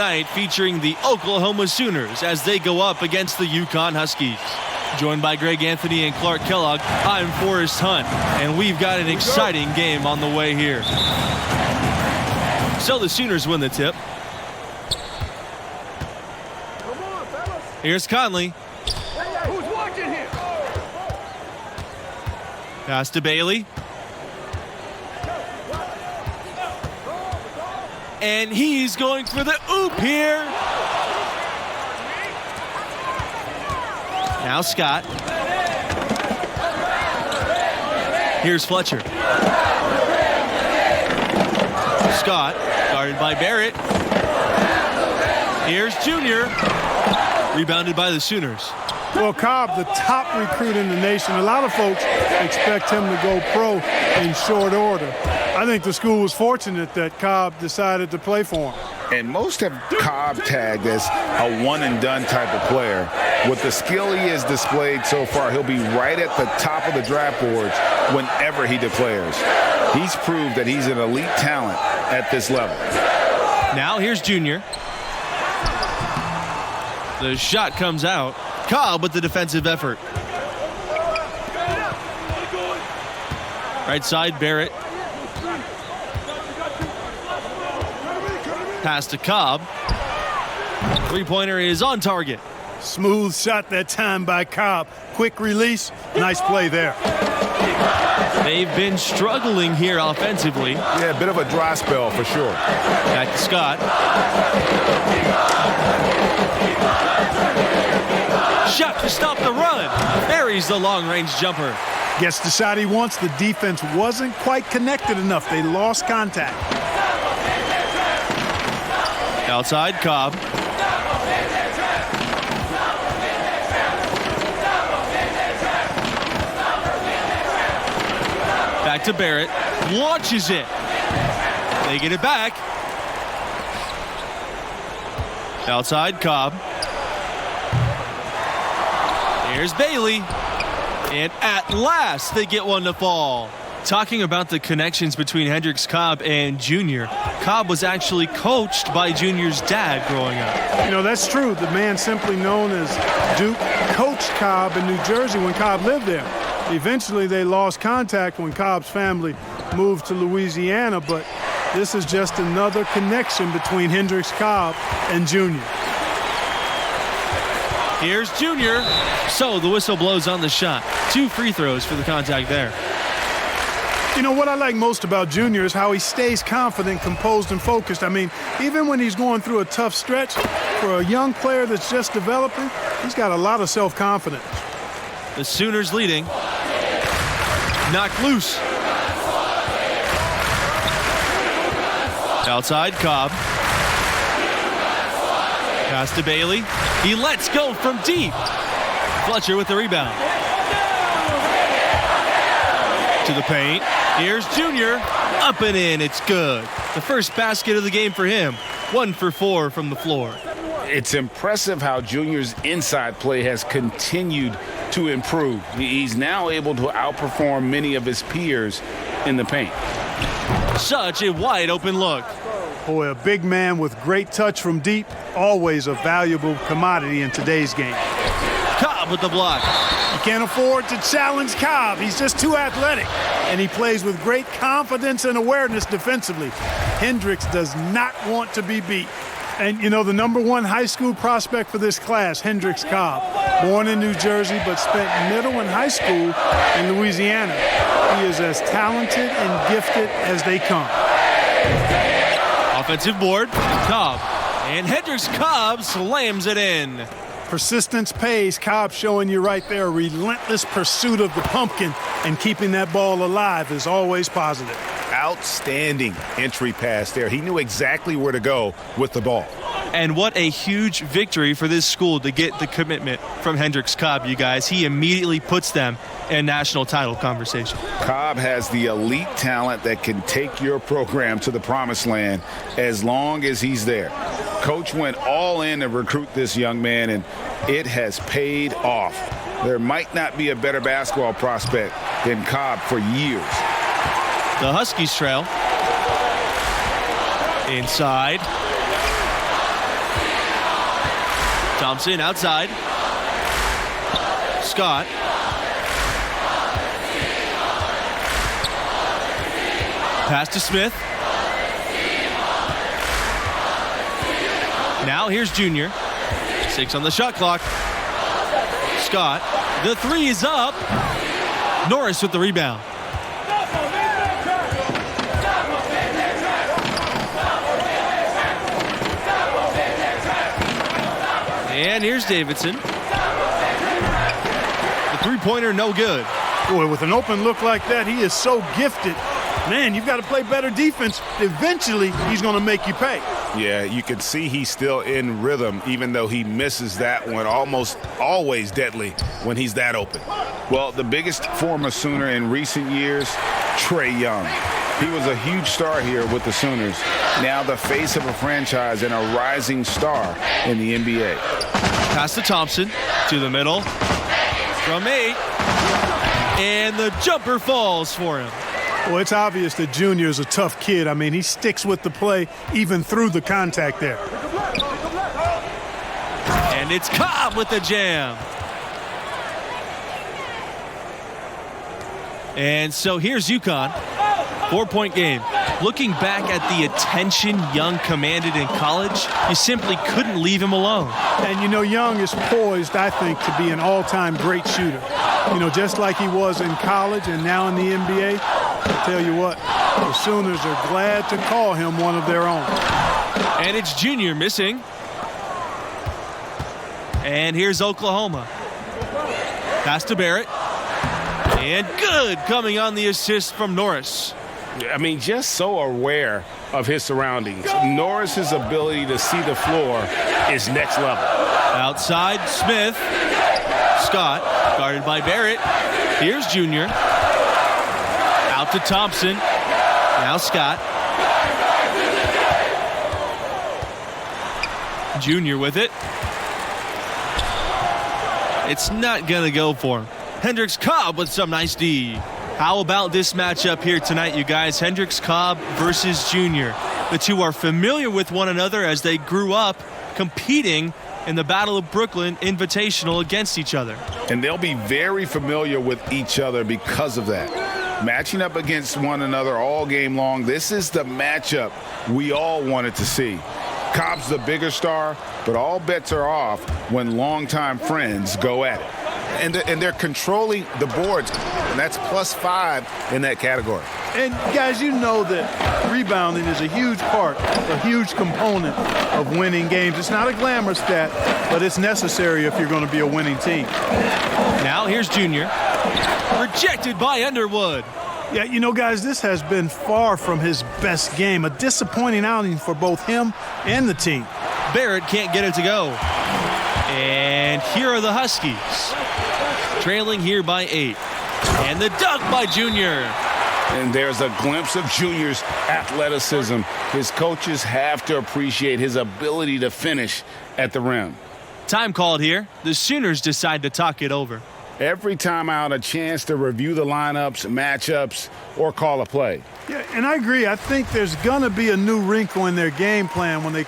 Speaker 3: Night featuring the Oklahoma Sooners as they go up against the Yukon Huskies. Joined by Greg Anthony and Clark Kellogg, I'm Forrest Hunt, and we've got an exciting game on the way here. So the Sooners win the tip. Here's Conley.
Speaker 7: Who's watching here?
Speaker 3: Pass to Bailey. And he's going for the oop here. Now Scott. Here's Fletcher. Scott, guarded by Barrett. Here's Junior. Rebounded by the Sooners.
Speaker 2: Well, Cobb, the top recruit in the nation, a lot of folks expect him to go pro in short order. I think the school was fortunate that Cobb decided to play for him.
Speaker 1: And most have Cobb tagged as a one-and-done type of player. With the skill he has displayed so far, he'll be right at the top of the draft boards whenever he declares. He's proved that he's an elite talent at this level.
Speaker 3: Now here's Junior. The shot comes out. Cobb with the defensive effort. Right side, Barrett. Pass to Cobb. Three-pointer is on target.
Speaker 2: Smooth shot that time by Cobb. Quick release. Nice play there.
Speaker 3: They've been struggling here offensively.
Speaker 5: Yeah, a bit of a dry spell for sure.
Speaker 3: Back to Scott. Shot to stop the run. Buries the long-range jumper.
Speaker 2: Gets the shot he wants. The defense wasn't quite connected enough. They lost contact.
Speaker 3: Outside, Cobb. Back to Barrett. Launches it. They get it back. Outside, Cobb. Here's Bailey. And at last, they get one to fall. Talking about the connections between Hendricks Cobb and Junior, Cobb was actually coached by Junior's dad growing up.
Speaker 2: You know, that's true. The man simply known as Duke coached Cobb in New Jersey when Cobb lived there. Eventually, they lost contact when Cobb's family moved to Louisiana, but this is just another connection between Hendricks Cobb and Junior.
Speaker 3: Here's Junior. So the whistle blows on the shot. 2 free throws for the contact there.
Speaker 2: You know, what I like most about Junior is how he stays confident, composed, and focused. I mean, even when he's going through a tough stretch, for a young player that's just developing, he's got a lot of self-confidence.
Speaker 3: The Sooners leading. Knocked loose. Outside, Cobb. Pass to Bailey. He lets go from deep. Fletcher with the rebound. To the paint. Here's Junior. Up and in. It's good. The first basket of the game for him. 1 for 4 from the floor.
Speaker 1: It's impressive how Junior's inside play has continued to improve. He's now able to outperform many of his peers in the paint.
Speaker 3: Such a wide open look.
Speaker 2: Boy, a big man with great touch from deep, always a valuable commodity in today's game.
Speaker 3: Cobb with the block.
Speaker 2: You can't afford to challenge Cobb. He's just too athletic, and he plays with great confidence and awareness defensively. Hendricks does not want to be beat. And, you know, the #1 high school prospect for this class, Hendricks Cobb, born in New Jersey but spent middle and high school in Louisiana. He is as talented and gifted as they come.
Speaker 3: Offensive board, Cobb. And Hendricks Cobb slams it in.
Speaker 2: Persistence pays. Cobb showing you right there, relentless pursuit of the pumpkin, and keeping that ball alive is always positive.
Speaker 5: Outstanding entry pass there. He knew exactly where to go with the ball.
Speaker 3: And what a huge victory for this school to get the commitment from Hendricks Cobb, you guys. He immediately puts them in national title conversation.
Speaker 1: Cobb has the elite talent that can take your program to the promised land as long as he's there. Coach went all in to recruit this young man, and it has paid off. There might not be a better basketball prospect than Cobb for years.
Speaker 3: The Huskies trail. Inside. Thompson outside. Scott. Pass to Smith. Now here's Junior. 6 on the shot clock. Scott. The three is up. Norris with the rebound. And here's Davidson. The three-pointer no good.
Speaker 2: Boy, with an open look like that, he is so gifted. Man, you've got to play better defense. Eventually, he's going to make you pay.
Speaker 5: Yeah, you can see he's still in rhythm, even though he misses that one almost always deadly when he's that open.
Speaker 1: Well, the biggest former Sooner in recent years, Trae Young. He was a huge star here with the Sooners. Now the face of a franchise and a rising star in the NBA.
Speaker 3: Pass to Thompson. To the middle. From 8. And the jumper falls for him.
Speaker 2: Well, it's obvious that Junior is a tough kid. I mean, he sticks with the play even through the contact there.
Speaker 3: And it's Cobb with the jam. And so here's UConn. 4-point game. Looking back at the attention Young commanded in college, you simply couldn't leave him alone.
Speaker 2: And, you know, Young is poised, I think, to be an all-time great shooter. You know, just like he was in college and now in the NBA. I tell you what, the Sooners are glad to call him one of their own.
Speaker 3: And it's Junior missing. And here's Oklahoma. Pass to Barrett. And good coming on the assist from Norris.
Speaker 1: I mean, just so aware of his surroundings. Norris's ability to see the floor is next level.
Speaker 3: Outside, Smith. Scott, guarded by Barrett. Here's Junior. Out to Thompson. Now Scott. Junior with it. It's not going to go for him. Hendricks Cobb with some nice D. How about this matchup here tonight, you guys? Hendricks Cobb versus Junior. The two are familiar with one another as they grew up competing in the Battle of Brooklyn Invitational against each other.
Speaker 1: And they'll be very familiar with each other because of that. Matching up against one another all game long, this is the matchup we all wanted to see. Cobb's the bigger star, but all bets are off when longtime friends go at it.
Speaker 5: And they're controlling the boards, and that's +5 in that category.
Speaker 2: And, guys, you know that rebounding is a huge part, a huge component of winning games. It's not a glamour stat, but it's necessary if you're going to be a winning team.
Speaker 3: Now here's Junior. Rejected by Underwood.
Speaker 2: Yeah, you know, guys, this has been far from his best game. A disappointing outing for both him and the team.
Speaker 3: Barrett can't get it to go. And here are the Huskies. Trailing here by 8. And the dunk by Junior.
Speaker 1: And there's a glimpse of Junior's athleticism. His coaches have to appreciate his ability to finish at the rim.
Speaker 3: Time called here. The Sooners decide to talk it over.
Speaker 1: Every time out, a chance to review the lineups, matchups, or call a play.
Speaker 2: Yeah, and I agree. I think there's going to be a new wrinkle in their game plan when they...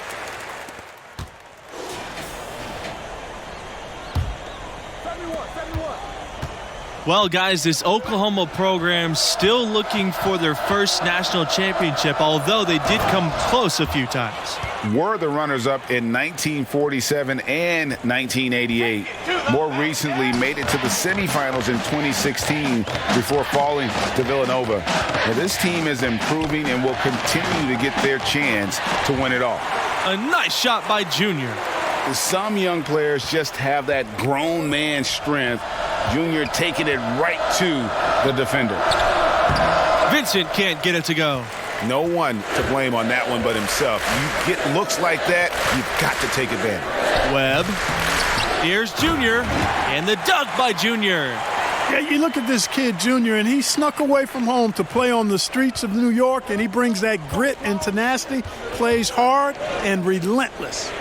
Speaker 3: Well, guys, this Oklahoma program still looking for their first national championship, although they did come close a few times.
Speaker 1: Were the runners-up in 1947 and 1988. More recently, made it to the semifinals in 2016 before falling to Villanova. Now, this team is improving and will continue to get their chance to win it all.
Speaker 3: A nice shot by Junior.
Speaker 1: Some young players just have that grown man strength. Junior taking it right to the defender.
Speaker 3: Vincent can't get it to go.
Speaker 5: No one to blame on that one but himself. You get looks like that, you've got to take advantage.
Speaker 3: Webb. Here's Junior. And the dunk by Junior.
Speaker 2: Yeah, you look at this kid, Junior, and he snuck away from home to play on the streets of New York, and he brings that grit and tenacity, plays hard and relentless.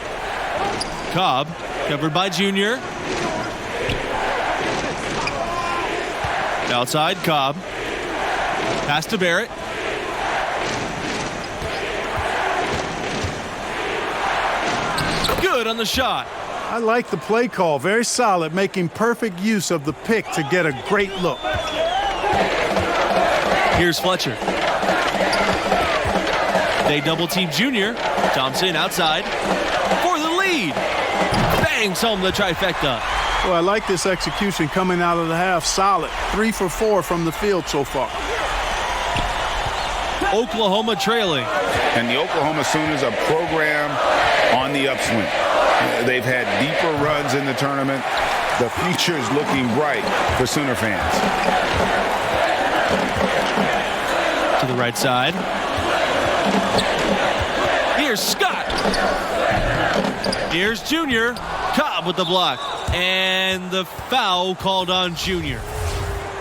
Speaker 3: Cobb, covered by Junior. Outside, Cobb. Pass to Barrett. Good on the shot.
Speaker 2: I like the play call. Very solid, making perfect use of the pick to get a great look.
Speaker 3: Here's Fletcher. They double team Junior. Thompson outside for the lead. Bangs home the trifecta.
Speaker 2: Well, I like this execution coming out of the half. Solid. 3 for 4 from the field so far.
Speaker 3: Oklahoma trailing.
Speaker 1: And the Oklahoma Sooners are program on the upswing. They've had deeper runs in the tournament. The future is looking bright for Sooner fans.
Speaker 3: To the right side. Here's Scott. Here's Junior. Cobb with the block. And the foul called on Junior.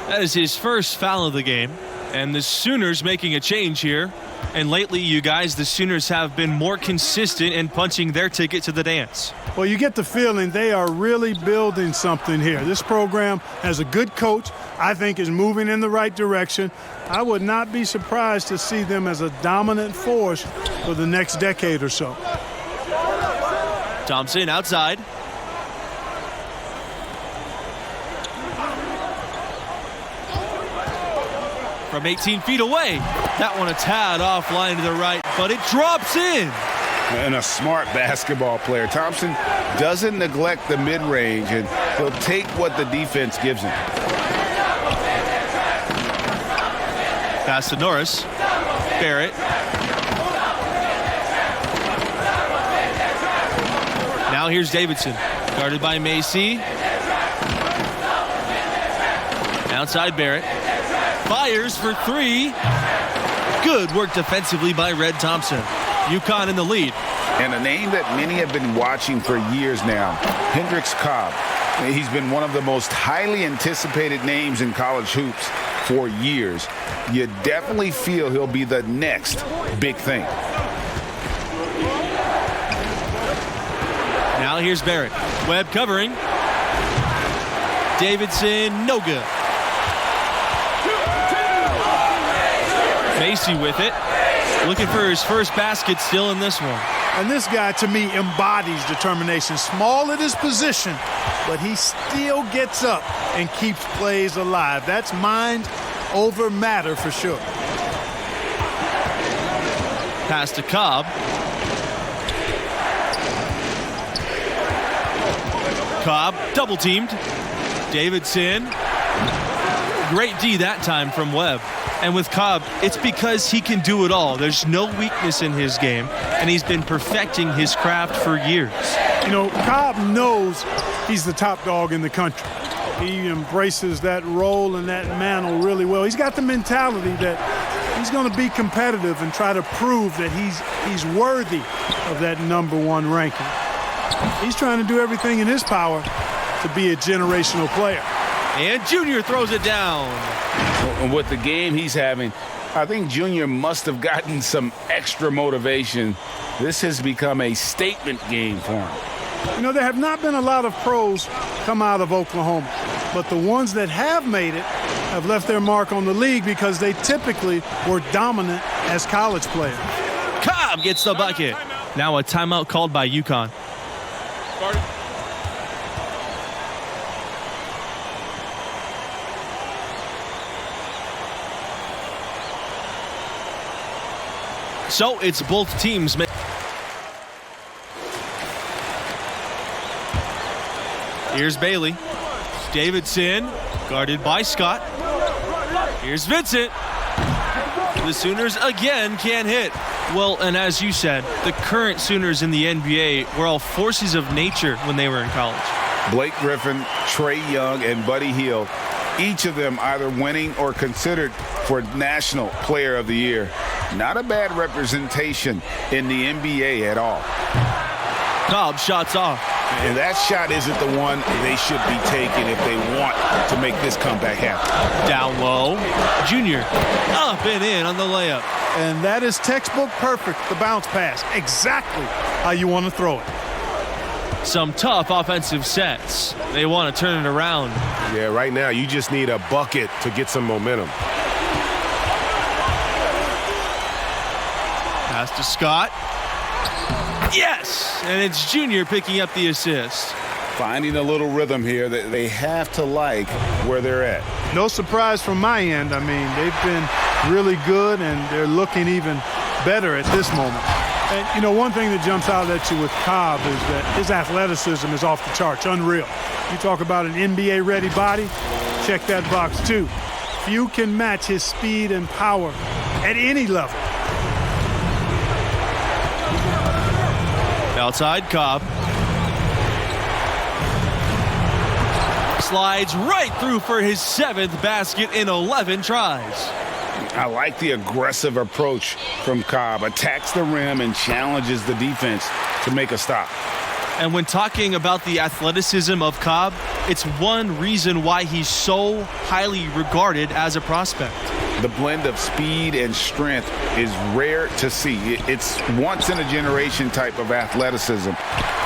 Speaker 3: That is his first foul of the game. And the Sooners making a change here. And lately, you guys, the Sooners have been more consistent in punching their ticket to the dance.
Speaker 2: Well, you get the feeling they are really building something here. This program has a good coach, I think is moving in the right direction. I would not be surprised to see them as a dominant force for the next decade or so.
Speaker 3: Thompson outside. From 18 feet away. That one a tad offline to the right, but it drops in.
Speaker 1: And a smart basketball player. Thompson doesn't neglect the mid-range, and he'll take what the defense gives him.
Speaker 3: Pass to Norris. Barrett. Now here's Davidson. Guarded by Macy. Outside Barrett. Fires for 3. Good work defensively by Red Thompson. UConn in the lead.
Speaker 1: And a name that many have been watching for years now, Hendricks Cobb. He's been one of the most highly anticipated names in college hoops for years. You definitely feel he'll be the next big thing.
Speaker 3: Now here's Barrett. Webb covering. Davidson, no good. Macy with it. Looking for his first basket still in this one.
Speaker 2: And this guy, to me, embodies determination. Small at his position, but he still gets up and keeps plays alive. That's mind over matter for sure.
Speaker 3: Pass to Cobb. Cobb double teamed. Davidson. Great D that time from Webb. And with Cobb, it's because he can do it all. There's no weakness in his game, and he's been perfecting his craft for years.
Speaker 2: You know, Cobb knows he's the top dog in the country. He embraces that role and that mantle really well. He's got the mentality that he's going to be competitive and try to prove that he's worthy of that #1 ranking. He's trying to do everything in his power to be a generational player.
Speaker 3: And Junior throws it down.
Speaker 1: And with the game he's having, I think Junior must have gotten some extra motivation. This has become a statement game for him.
Speaker 2: You know, there have not been a lot of pros come out of Oklahoma, but the ones that have made it have left their mark on the league because they typically were dominant as college players.
Speaker 3: Cobb gets the bucket. Now a timeout called by UConn. So it's both teams. Here's Bailey. Davidson, guarded by Scott. Here's Vincent. The Sooners again can't hit. Well, and as you said, the current Sooners in the NBA were all forces of nature when they were in college.
Speaker 1: Blake Griffin, Trae Young, and Buddy Hield, each of them either winning or considered for National Player of the Year. Not a bad representation in the NBA at all.
Speaker 3: Cobb shots off.
Speaker 1: And that shot isn't the one they should be taking if they want to make this comeback happen.
Speaker 3: Down low. Junior up and in on the layup.
Speaker 2: And that is textbook perfect, the bounce pass. Exactly how you want to throw it.
Speaker 3: Some tough offensive sets. They want to turn it around.
Speaker 8: Yeah, right now you just need a bucket to get some momentum.
Speaker 3: Pass to Scott. Yes! And it's Junior picking up the assist.
Speaker 1: Finding a little rhythm here that they have to like where they're at.
Speaker 2: No surprise from my end. I mean, they've been really good, and they're looking even better at this moment. And, you know, one thing that jumps out at you with Cobb is that his athleticism is off the charts, unreal. You talk about an NBA-ready body, check that box, too. Few can match his speed and power at any level.
Speaker 3: Outside, Cobb. Slides right through for his 7th basket in 11 tries.
Speaker 1: I like the aggressive approach from Cobb. Attacks the rim and challenges the defense to make a stop.
Speaker 3: And when talking about the athleticism of Cobb, it's one reason why he's so highly regarded as a prospect.
Speaker 1: The blend of speed and strength is rare to see. It's once-in-a-generation type of athleticism.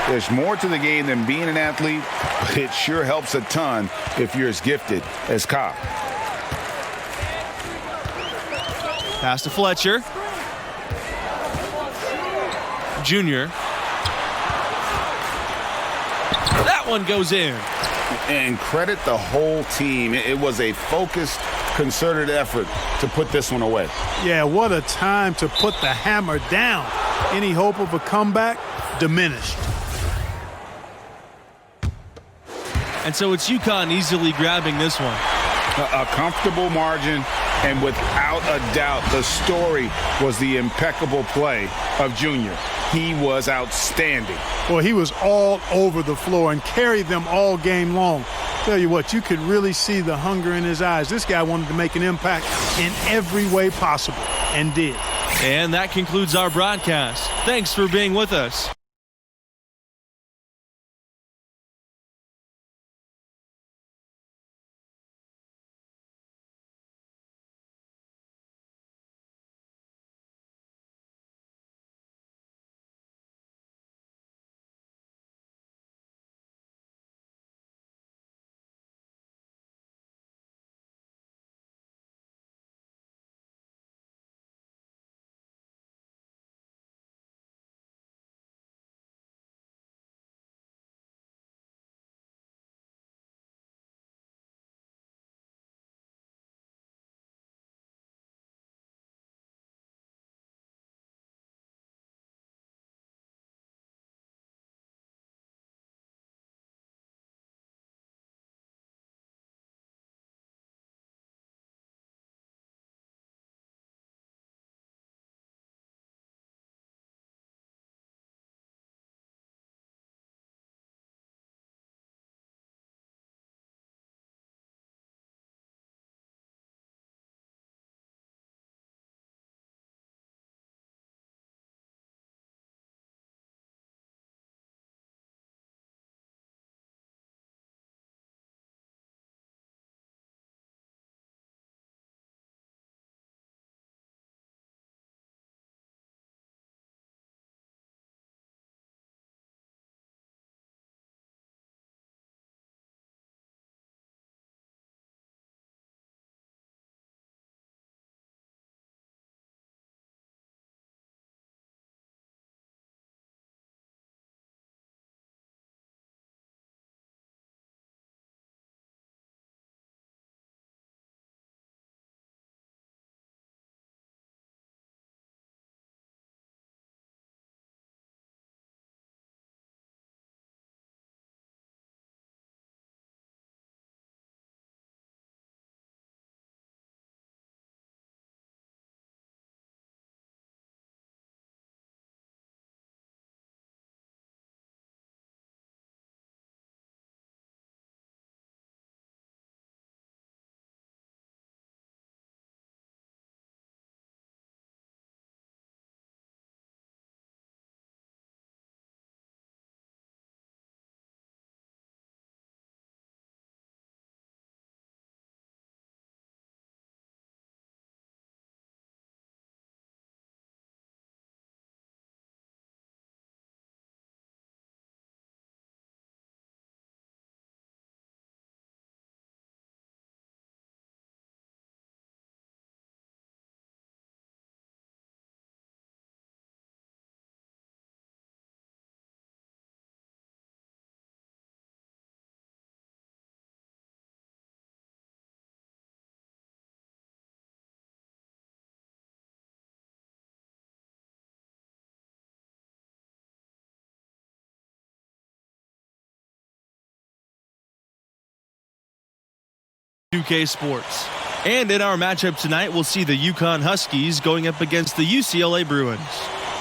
Speaker 1: There's more to the game than being an athlete, but it sure helps a ton if you're as gifted as Cobb.
Speaker 3: Pass to Fletcher. Junior. That one goes in.
Speaker 1: And credit the whole team. It was a focused, concerted effort to put this one away.
Speaker 2: Yeah, what a time to put the hammer down. Any hope of a comeback diminished.
Speaker 3: And so it's UConn easily grabbing this one.
Speaker 1: A comfortable margin, and without a doubt, the story was the impeccable play of Junior. He was outstanding.
Speaker 2: Well, he was all over the floor and carried them all game long. Tell you what, you could really see the hunger in his eyes. This guy wanted to make an impact in every way possible, and did.
Speaker 3: And that concludes our broadcast. Thanks for being with us. 2K Sports. And in our matchup tonight, we'll see the UConn Huskies going up against the UCLA Bruins.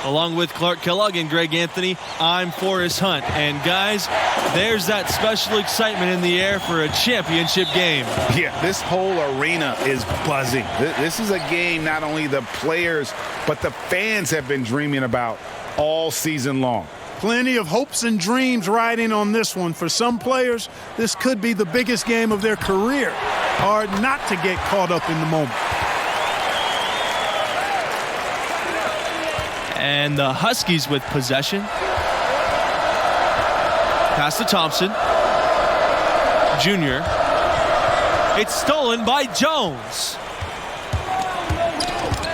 Speaker 3: Along with Clark Kellogg and Greg Anthony, I'm Forrest Hunt. And guys, there's that special excitement in the air for a championship game.
Speaker 4: Yeah, this whole arena is buzzing. This is a game not only the players, but the fans have been dreaming about all season long.
Speaker 2: Plenty of hopes and dreams riding on this one. For some players, this could be the biggest game of their career. Hard not to get caught up in the moment.
Speaker 3: And the Huskies with possession. Pass to Thompson. Junior. It's stolen by Jones.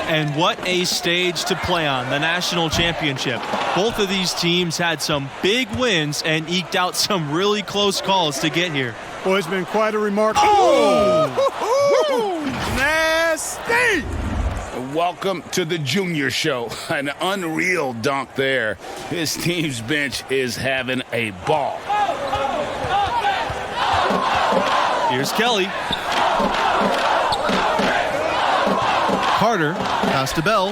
Speaker 3: And what a stage to play on, the national championship. Both of these teams had some big wins and eked out some really close calls to get here.
Speaker 2: Boy, it's been quite a remarkable. Oh! Nasty!
Speaker 4: Welcome to the Junior Show. An unreal dunk there. His team's bench is having a ball.
Speaker 3: Here's Kelly. Carter, pass to Bell.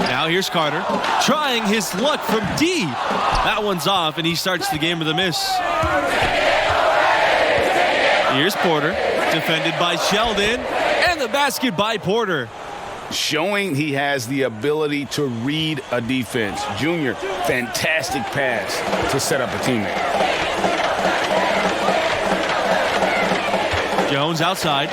Speaker 3: Now here's Carter, trying his luck from deep. That one's off, and he starts the game with a miss. Here's Porter, defended by Sheldon, and the basket by Porter.
Speaker 4: Showing he has the ability to read a defense. Junior, fantastic pass to set up a teammate.
Speaker 3: Jones outside.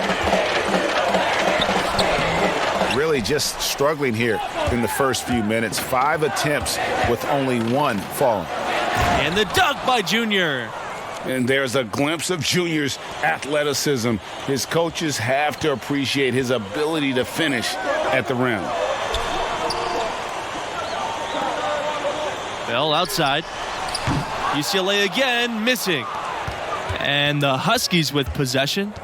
Speaker 5: Really just struggling here in the first few minutes. 5 attempts with only 1 falling.
Speaker 3: And the dunk by Junior.
Speaker 4: And there's a glimpse of Junior's athleticism. His coaches have to appreciate his ability to finish at the rim.
Speaker 3: Bell outside. UCLA again missing. And the Huskies with possession.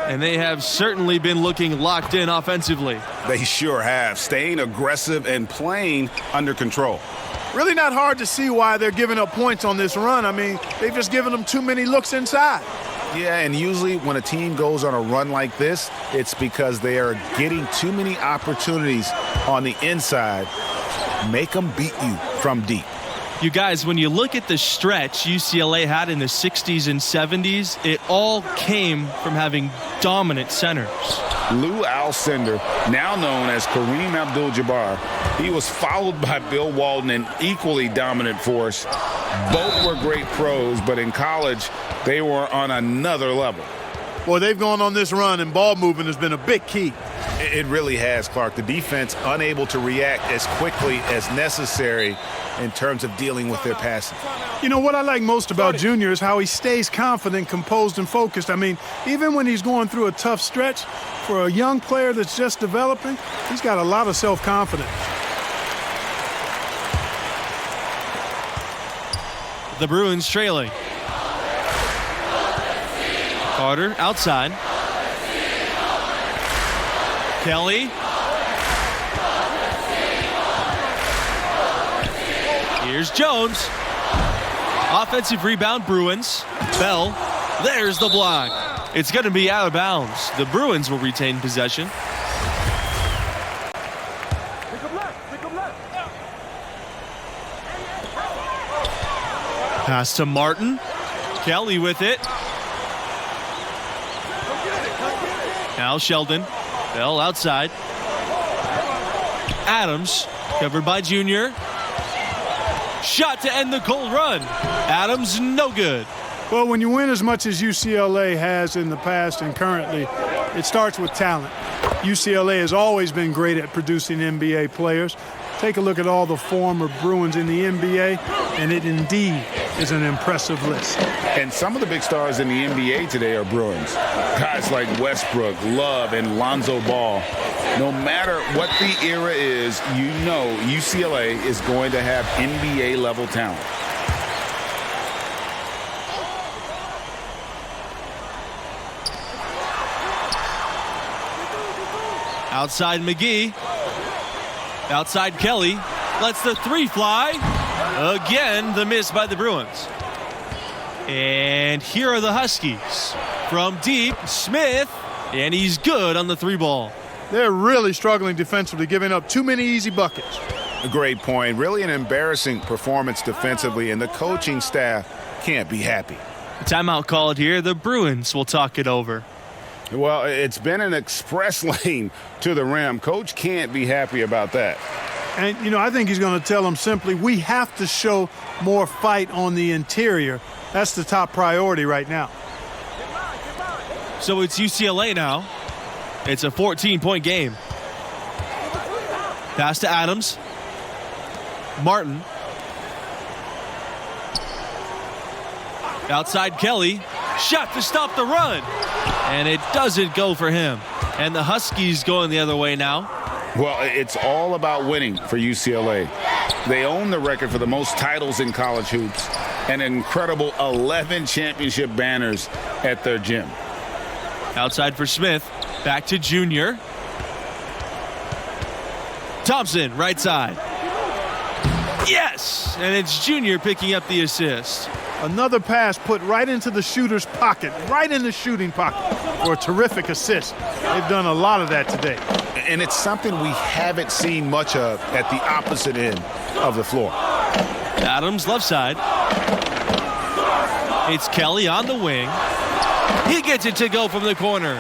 Speaker 3: And they have certainly been looking locked in offensively.
Speaker 5: They sure have. Staying aggressive and playing under control.
Speaker 2: Really not hard to see why they're giving up points on this run. I mean, they've just given them too many looks inside.
Speaker 5: Yeah, and usually when a team goes on a run like this, it's because they are getting too many opportunities on the inside. Make them beat you from deep.
Speaker 3: You guys, when you look at the stretch UCLA had in the 60s and 70s, it all came from having dominant centers.
Speaker 4: Lou Alcindor, now known as Kareem Abdul-Jabbar, he was followed by Bill Walton, an equally dominant force. Both were great pros, but in college, they were on another level.
Speaker 2: Boy, they've gone on this run, and ball movement has been a big key.
Speaker 5: It really has, Clark. The defense unable to react as quickly as necessary in terms of dealing with their passing.
Speaker 2: You know, what I like most about Junior is how he stays confident, composed, and focused. I mean, even when he's going through a tough stretch, for a young player that's just developing, he's got a lot of self-confidence.
Speaker 3: The Bruins trailing. Carter outside. Kelly. Here's Jones. Offensive rebound, Bruins. Bell. There's the block. It's going to be out of bounds. The Bruins will retain possession. Pass to Martin. Kelly with it. Now Sheldon. Bell outside. Adams covered by Junior. Shot to end the cold run. Adams no good.
Speaker 2: Well, when you win as much as UCLA has in the past and currently, it starts with talent. UCLA has always been great at producing NBA players. Take a look at all the former Bruins in the NBA, and it indeed is an impressive list.
Speaker 4: And some of the big stars in the NBA today are Bruins. Guys like Westbrook, Love, and Lonzo Ball. No matter what the era is, you know UCLA is going to have NBA-level talent.
Speaker 3: Outside McGee. Outside Kelly. Lets the three fly. Again, the miss by the Bruins. And here are the Huskies. From deep, Smith, and he's good on the 3-ball.
Speaker 2: They're really struggling defensively, giving up too many easy buckets.
Speaker 5: A great point. Really an embarrassing performance defensively, and the coaching staff can't be happy.
Speaker 3: Timeout called here. The Bruins will talk it over.
Speaker 1: Well, it's been an express lane to the rim. Coach can't be happy about that.
Speaker 2: And, I think he's going to tell them simply, we have to show more fight on the interior. That's the top priority right now.
Speaker 3: So it's UCLA now. It's a 14-point game. Pass to Adams. Martin. Outside Kelly. Shot to stop the run. And it doesn't go for him. And the Huskies going the other way now.
Speaker 1: Well, it's all about winning for UCLA. They own the record for the most titles in college hoops. An incredible 11 championship banners at their gym.
Speaker 3: Outside for Smith. Back to Junior. Thompson, right side. Yes! And it's Junior picking up the assist.
Speaker 2: Another pass put right into the shooter's pocket, right in the shooting pocket for a terrific assist. They've done a lot of that today.
Speaker 5: And it's something we haven't seen much of at the opposite end of the floor.
Speaker 3: Adams, left side. It's Kelly on the wing. He gets it to go from the corner.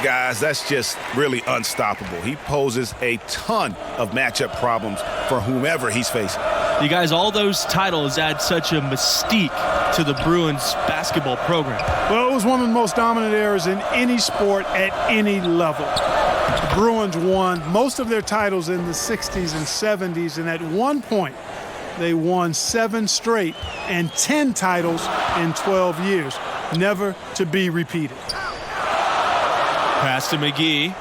Speaker 5: Guys, that's just really unstoppable. He poses a ton of matchup problems for whomever he's facing.
Speaker 3: You guys, all those titles add such a mystique to the Bruins basketball program.
Speaker 2: Well, it was one of the most dominant eras in any sport at any level. The Bruins won most of their titles in the 60s and 70s, and at one point, they won 7 straight and 10 titles in 12 years, never to be repeated.
Speaker 3: Pass to McGee.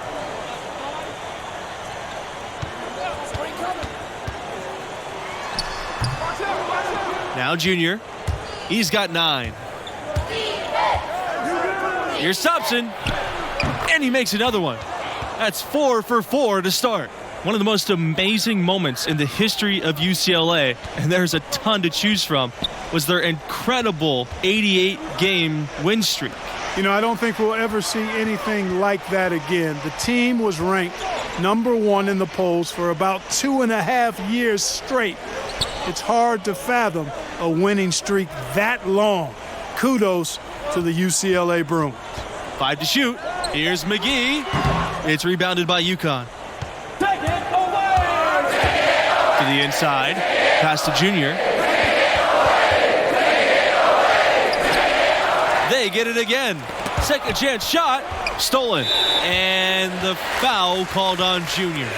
Speaker 3: Now Junior. He's got 9. Here's Thompson. And he makes another one. That's 4 for 4 to start. One of the most amazing moments in the history of UCLA, and there's a ton to choose from, was their incredible 88-game win streak.
Speaker 2: I don't think we'll ever see anything like that again. The team was ranked #1 in the polls for about 2.5 years straight. It's hard to fathom a winning streak that long. Kudos to the UCLA Bruins.
Speaker 3: 5 to shoot. Here's McGee. It's rebounded by UConn. To the inside. Pass to Junior. They get it again. Second chance shot. Stolen. And the foul called on Junior.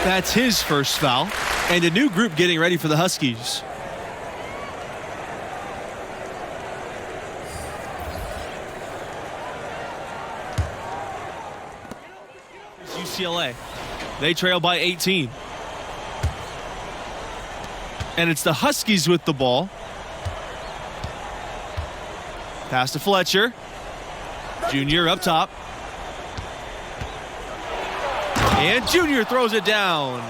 Speaker 3: That's his first foul. And a new group getting ready for the Huskies. UCLA. They trail by 18. And it's the Huskies with the ball. Pass to Fletcher. Junior up top. And Junior throws it down.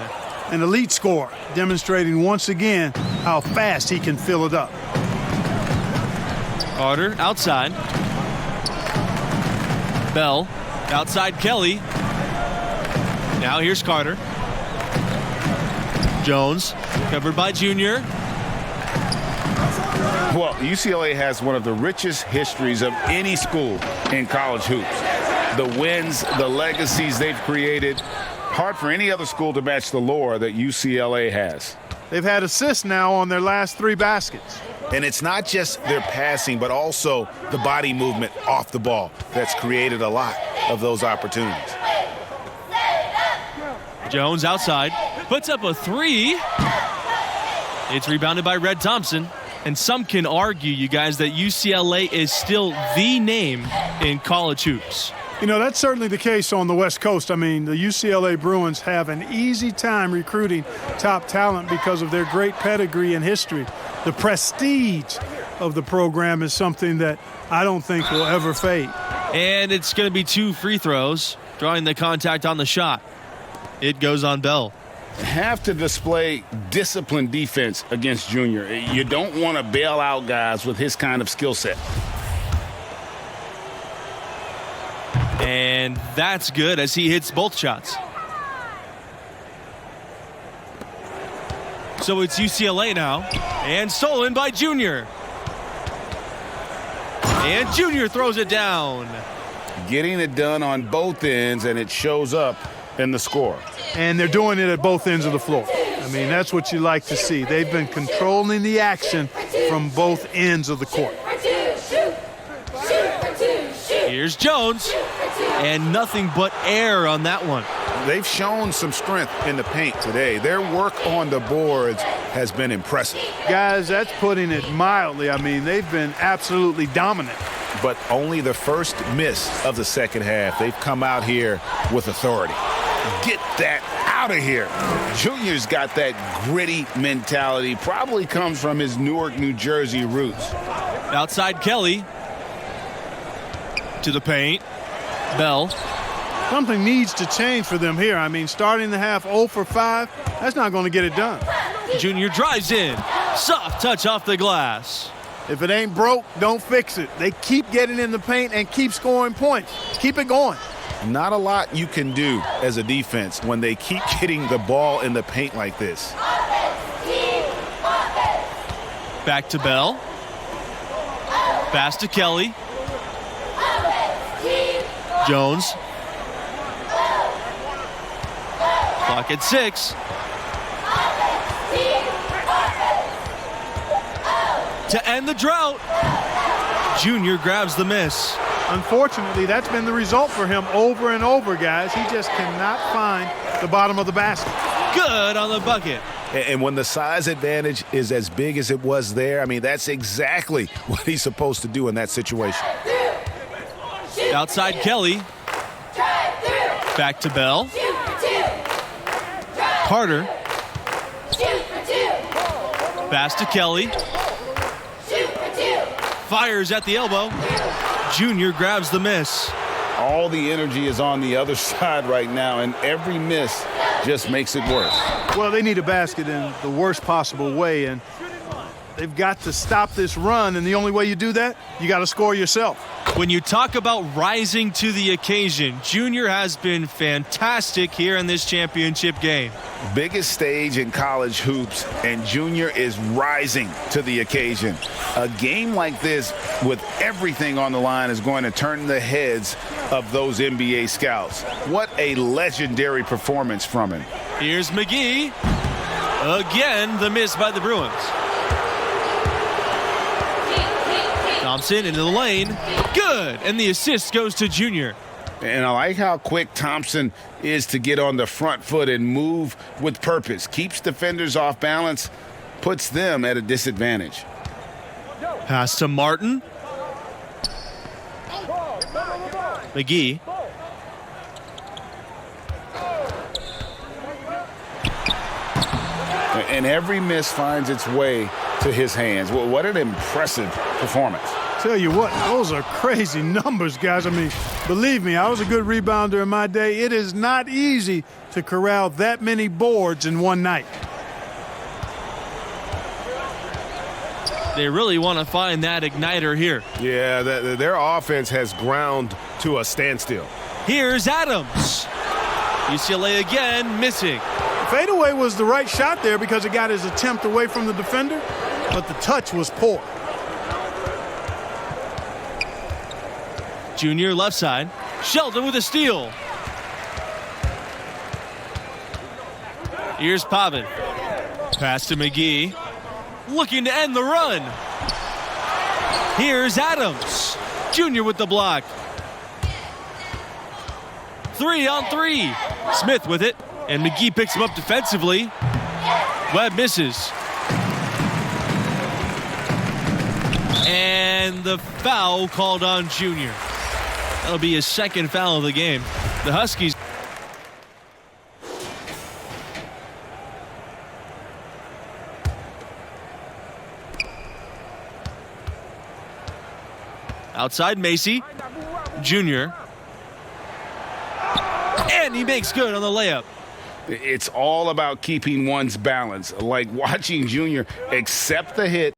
Speaker 2: An elite scorer, demonstrating once again how fast he can fill it up.
Speaker 3: Carter outside. Bell outside Kelly. Now here's Carter. Jones covered by Junior.
Speaker 1: Well, UCLA has one of the richest histories of any school in college hoops. The wins, the legacies they've created, hard for any other school to match the lore that UCLA has.
Speaker 2: They've had assists now on their last 3 baskets.
Speaker 5: And it's not just their passing, but also the body movement off the ball that's created a lot of those opportunities.
Speaker 3: Jones outside, puts up a 3. It's rebounded by Red Thompson. And some can argue, you guys, that UCLA is still the name in college hoops.
Speaker 2: That's certainly the case on the West Coast. I mean, the UCLA Bruins have an easy time recruiting top talent because of their great pedigree and history. The prestige of the program is something that I don't think will ever fade.
Speaker 3: And it's going to be 2 free throws, drawing the contact on the shot. It goes on Bell.
Speaker 1: have to display disciplined defense against Junior. You don't want to bail out guys with his kind of skill set.
Speaker 3: And that's good as he hits both shots. So it's UCLA now, and stolen by Junior. And Junior throws it down.
Speaker 1: Getting it done on both ends, and it shows up in the score.
Speaker 2: And they're doing it at both ends of the floor. I mean, that's what you like to see. They've been controlling the action from both ends of the court.
Speaker 3: Here's Jones, and nothing but air on that one.
Speaker 5: They've shown some strength in the paint today. Their work on the boards has been impressive.
Speaker 2: Guys, that's putting it mildly. I mean, they've been absolutely dominant.
Speaker 5: But only the first miss of the second half. They've come out here with authority.
Speaker 1: Get that out of here. Junior's got that gritty mentality. Probably comes from his Newark, New Jersey roots.
Speaker 3: Outside Kelly. To the paint. Bell.
Speaker 2: Something needs to change for them here. I mean, starting the half 0 for 5, that's not going to get it done.
Speaker 3: Junior drives in. Soft touch off the glass.
Speaker 2: If it ain't broke, don't fix it. They keep getting in the paint and keep scoring points. Keep it going.
Speaker 5: Not a lot you can do as a defense when they keep getting the ball in the paint like this.
Speaker 3: Back to Bell. Pass to Kelly. Jones. Clock at 6. To end the drought. Junior grabs the miss.
Speaker 2: Unfortunately, that's been the result for him over and over, guys. He just cannot find the bottom of the basket.
Speaker 3: Good on the bucket.
Speaker 5: And when the size advantage is as big as it was there, I mean, that's exactly what he's supposed to do in that situation.
Speaker 3: Outside Kelly. Back to Bell. Carter. Pass to Kelly. Fires at the elbow. Junior grabs the miss.
Speaker 1: All the energy is on the other side right now, and every miss just makes it worse.
Speaker 2: Well, they need a basket in the worst possible way, and they've got to stop this run, and the only way you do that, you got to score yourself.
Speaker 3: When you talk about rising to the occasion, Junior has been fantastic here in this championship game.
Speaker 1: Biggest stage in college hoops, and Junior is rising to the occasion. A game like this with everything on the line is going to turn the heads of those NBA scouts. What a legendary performance from him.
Speaker 3: Here's McGee. Again, the miss by the Bruins. Thompson into the lane. Good. And the assist goes to Junior.
Speaker 1: And I like how quick Thompson is to get on the front foot and move with purpose. Keeps defenders off balance, puts them at a disadvantage.
Speaker 3: Pass to Martin. McGee.
Speaker 1: And every miss finds its way to his hands. Well, what an impressive performance.
Speaker 2: Tell you what, those are crazy numbers, guys. I mean, believe me, I was a good rebounder in my day. It is not easy to corral that many boards in one night.
Speaker 3: They really want to find that igniter here.
Speaker 8: Yeah, their offense has ground to a standstill.
Speaker 3: Here's Adams. UCLA again missing.
Speaker 2: Fadeaway was the right shot there because it got his attempt away from the defender, but the touch was poor.
Speaker 3: Junior left side. Sheldon with a steal. Here's Pavin. Pass to McGee. Looking to end the run. Here's Adams. Junior with the block. 3-on-3. Smith with it. And McGee picks him up defensively. Webb misses. And the foul called on Junior. That'll be his second foul of the game. The Huskies. Outside Macy. Junior. And he makes good on the layup.
Speaker 1: It's all about keeping one's balance. Like watching Junior accept the hit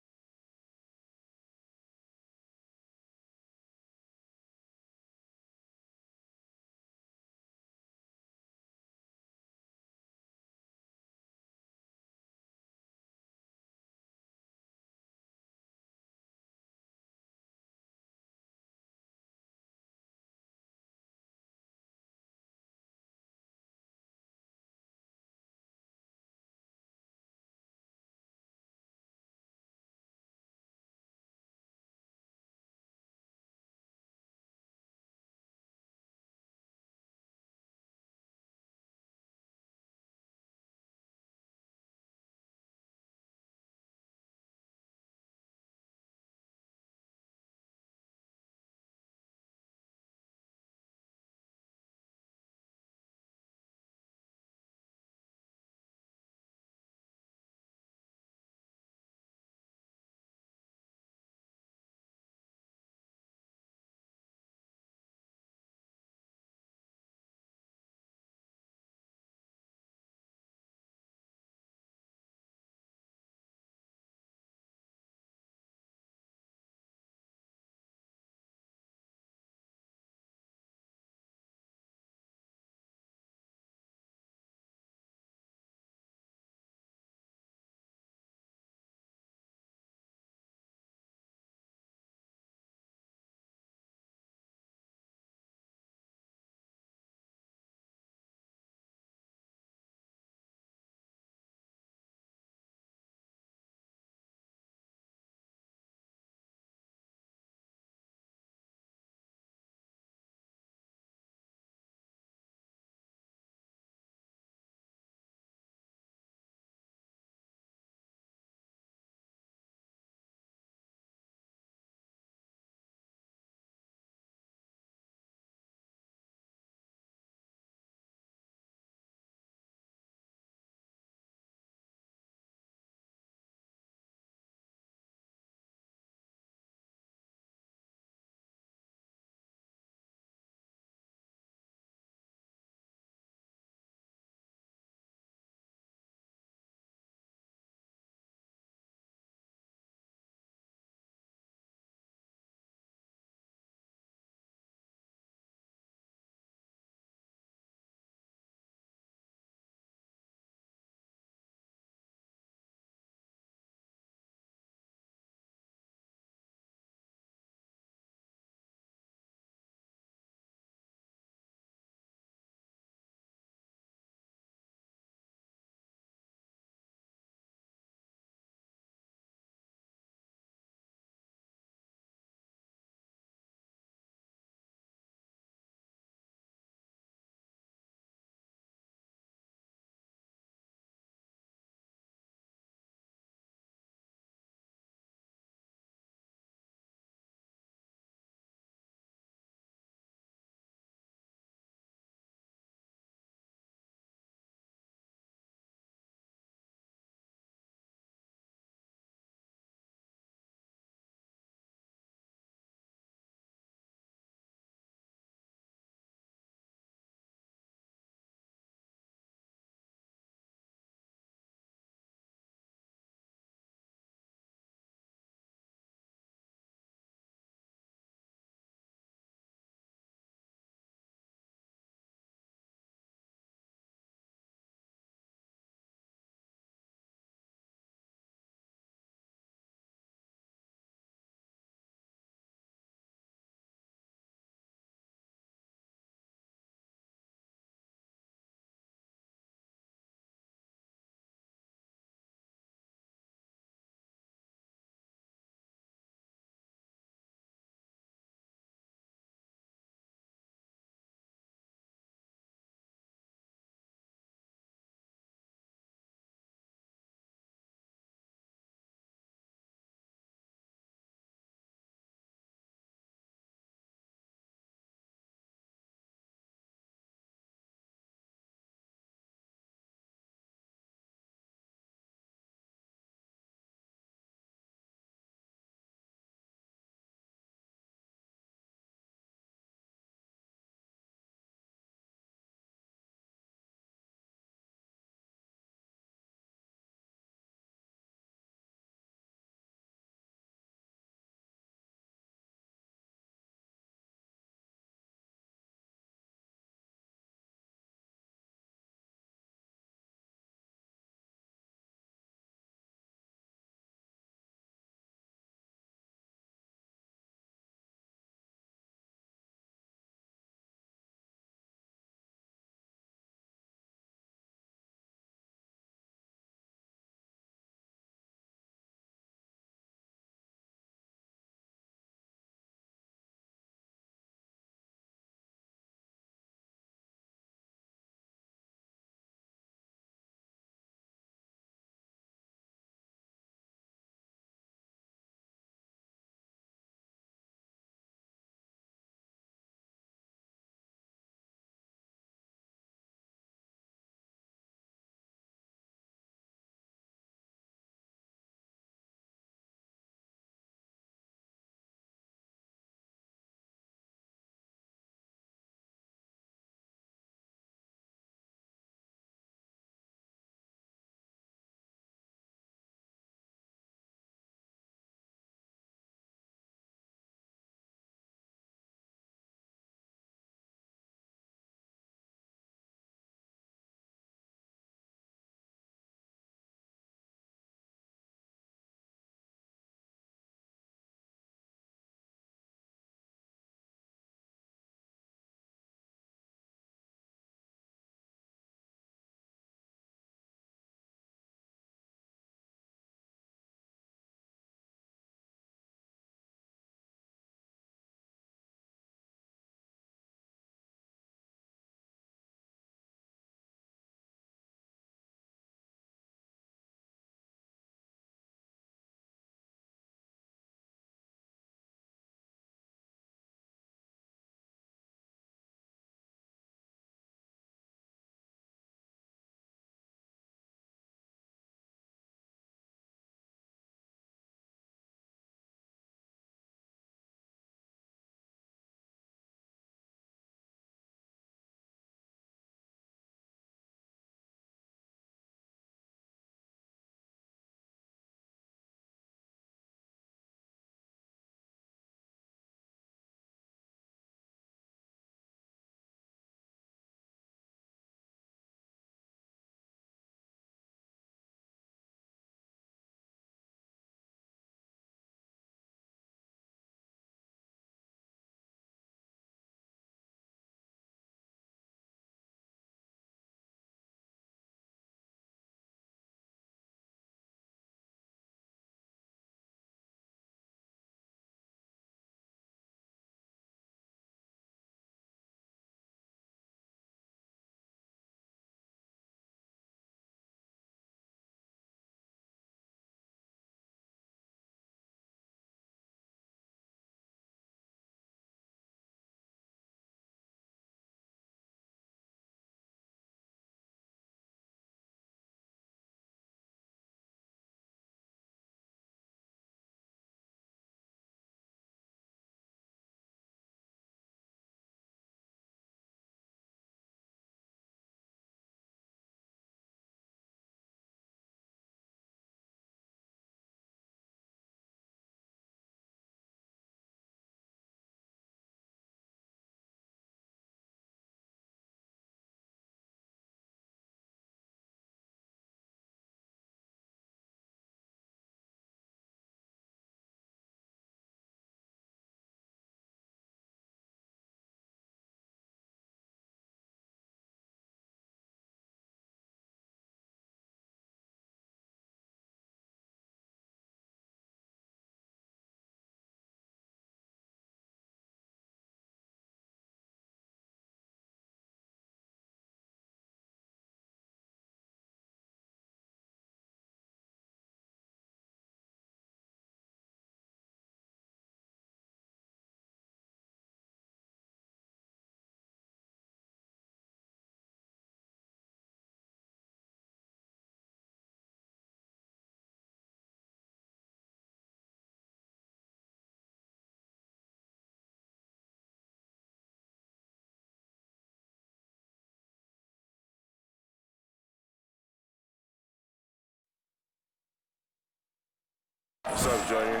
Speaker 8: What's up, Junior?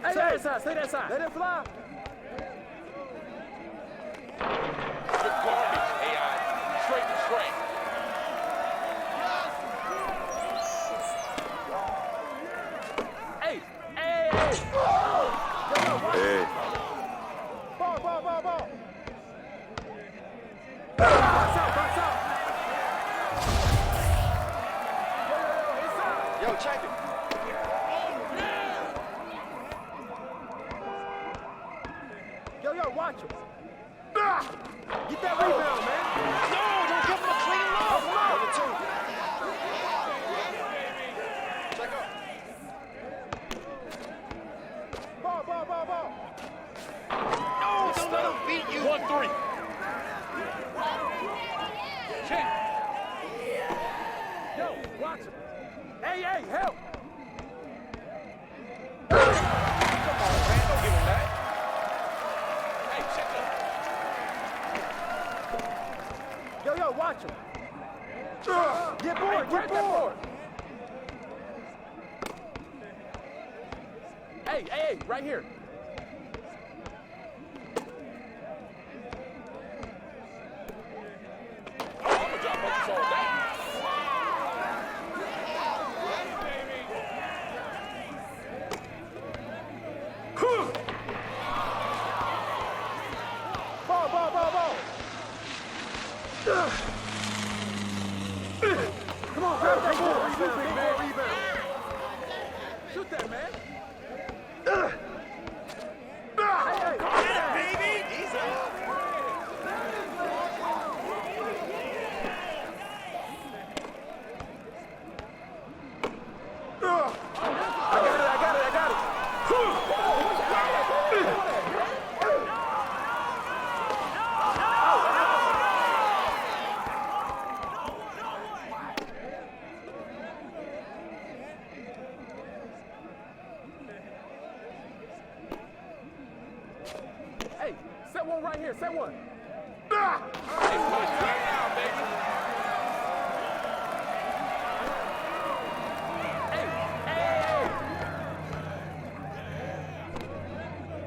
Speaker 7: Hey, stay that side, stay that side. Let it fly.
Speaker 9: Good garbage, AI. Straight to straight.
Speaker 7: Hey, hey, hey.
Speaker 8: Hey.
Speaker 7: Ball. Box out. Inside.
Speaker 9: Yo, check it.
Speaker 7: Yo, watch him. Get that rebound, man.
Speaker 9: No, don't give him a clean look. Number 2. Check up.
Speaker 7: Ball.
Speaker 9: No, don't let him beat you. 1-3. Check.
Speaker 7: Yo, watch him. Hey, help.
Speaker 9: Come on, man. Don't give him that. Hey, check up.
Speaker 7: Yo, watch him. Get bored. Hey, right here.
Speaker 9: I'm gonna drop focus on that.
Speaker 7: Ball. Come on, grab that ball. Rebound. Shoot that, man. Hey.
Speaker 9: Baby, easy.
Speaker 7: I got it. Hey, set one right here. Set one.
Speaker 9: Hey, push right now, baby.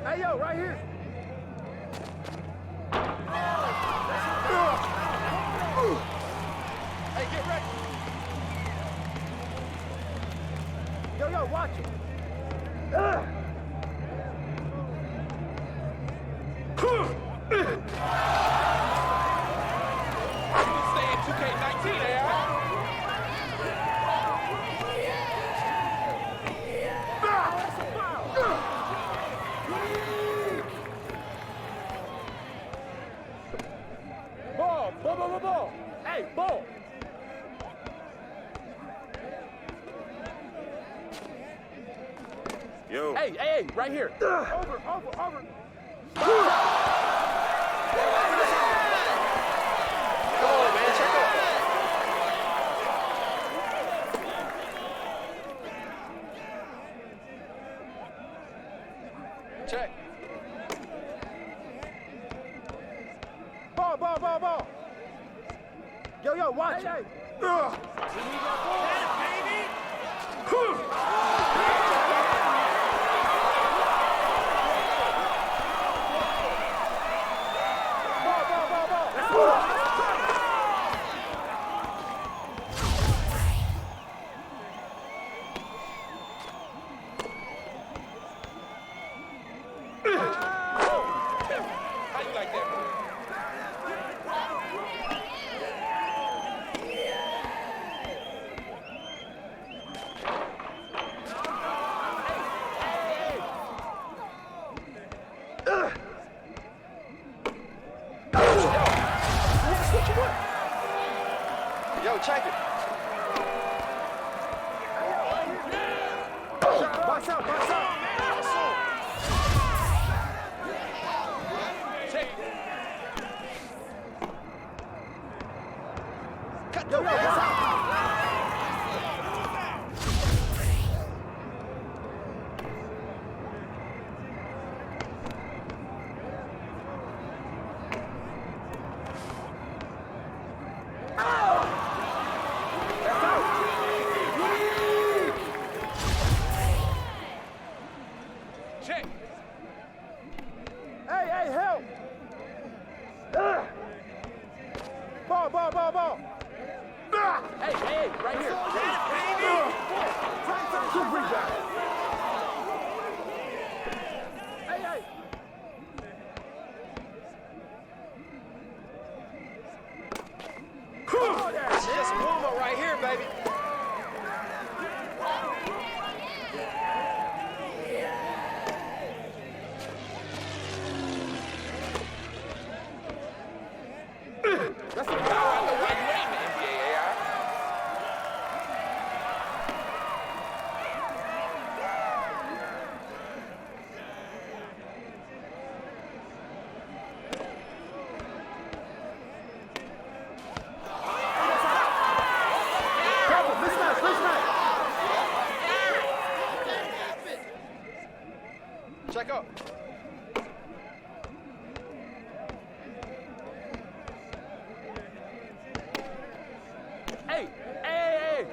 Speaker 7: Hey, yo, right here.
Speaker 9: Hey, get ready.
Speaker 7: Yo, watch him.
Speaker 9: Stay in 2K19, AI.
Speaker 7: Ball. Hey, ball.
Speaker 8: Yo.
Speaker 7: Hey, right here. Over.
Speaker 9: Come on, man. Check up. Check.
Speaker 7: Ball. Yo, watch it.
Speaker 9: How you like that, man? Yo, check it.
Speaker 7: Box out.
Speaker 9: Check it. Cut the
Speaker 7: Good rebound. Hey, hey.
Speaker 9: This is just a warm-up right here, baby.
Speaker 7: That's a
Speaker 9: I don't know why you ain't in the NBA, AI. Check up.
Speaker 7: Hey, hey, hey.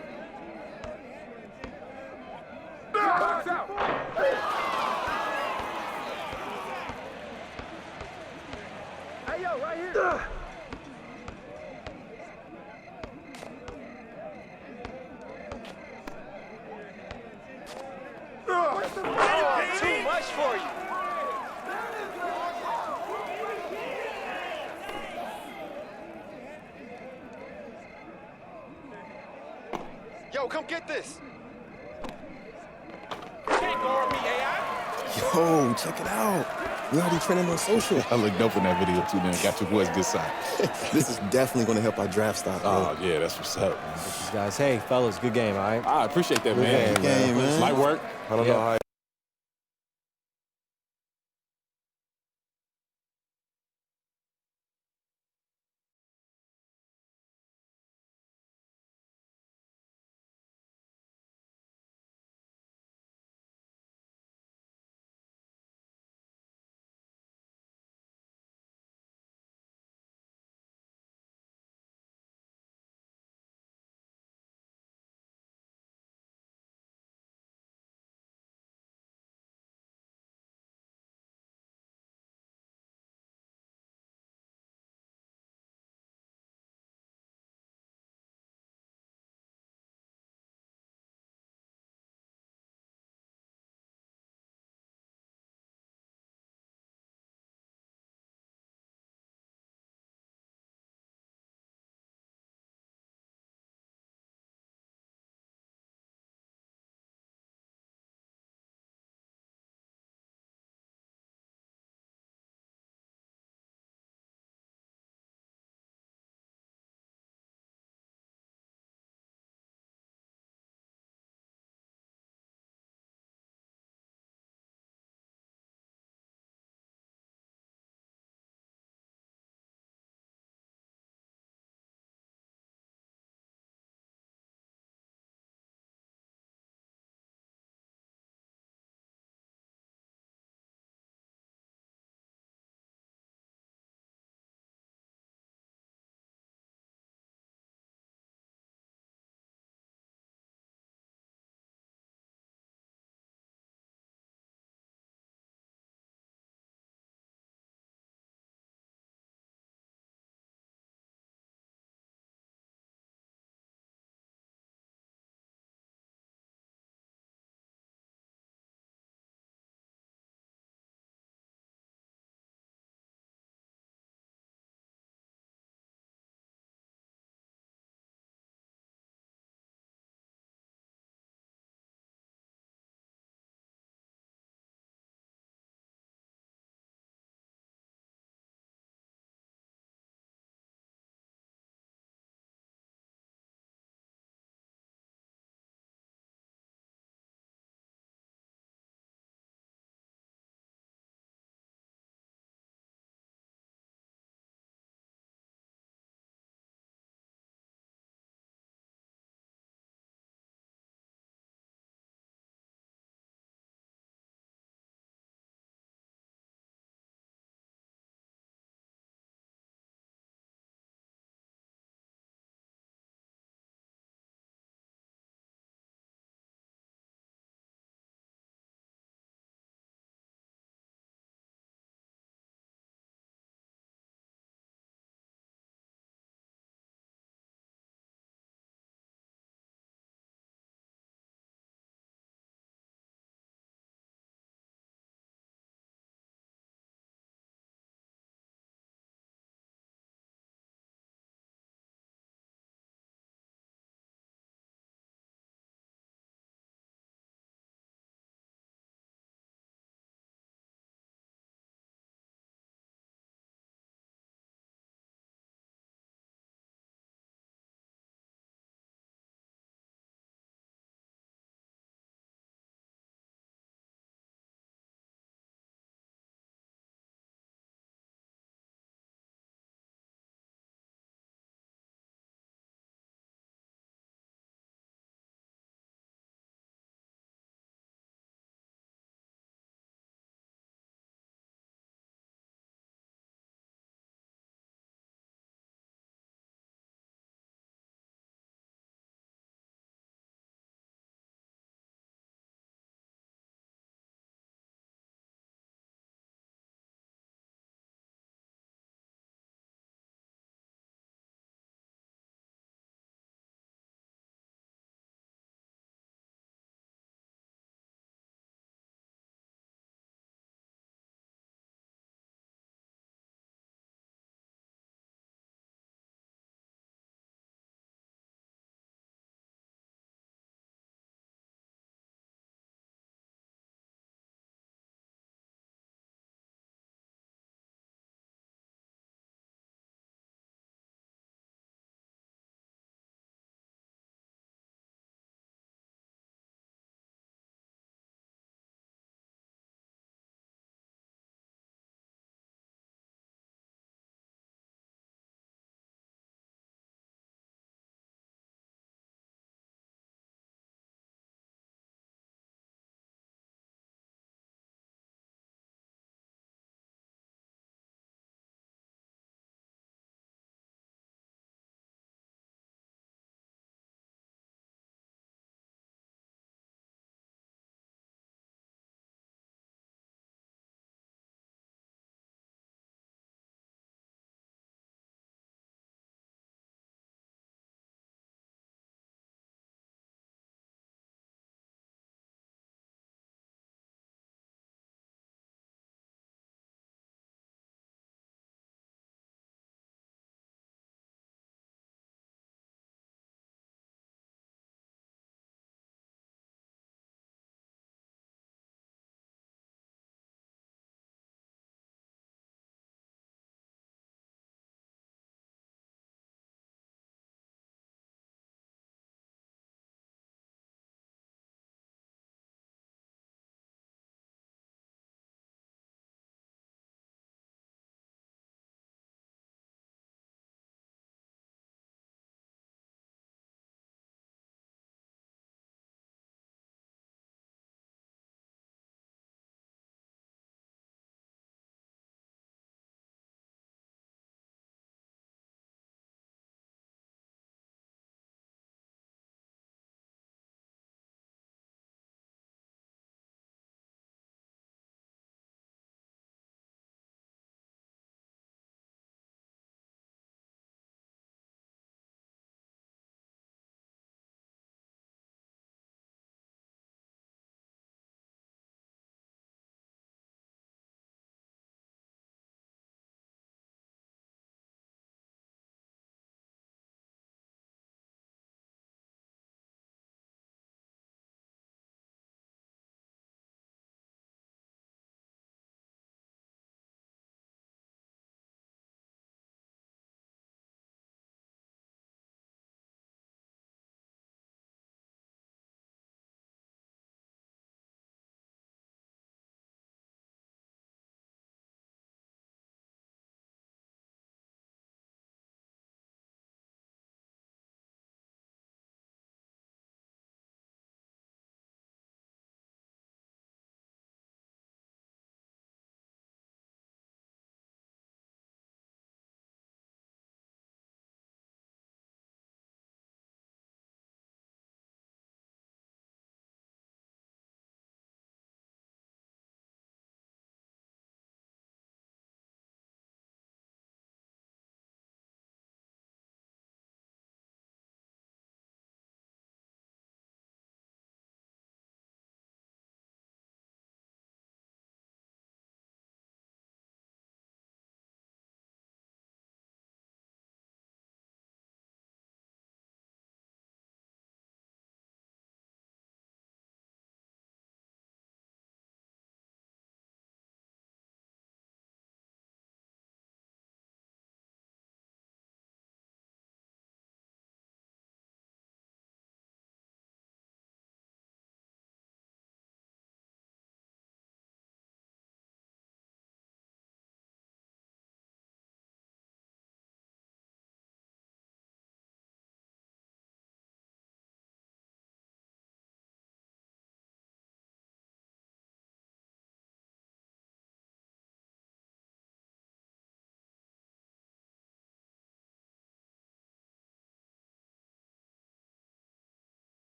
Speaker 7: Box out. Hey, yo, right here.
Speaker 9: Too much for you. Yo, come get this. You can't guard me, AI.
Speaker 10: Yo, check it out. We already trending on social.
Speaker 11: I looked dope in that video too, man. Got your boys good side.
Speaker 10: This is definitely going to help our draft stock.
Speaker 11: Oh, yeah, that's what's up, man.
Speaker 12: Guys, hey, fellas, good game, all right?
Speaker 11: I appreciate that, man.
Speaker 10: Good game, man.
Speaker 11: Might work. I don't know how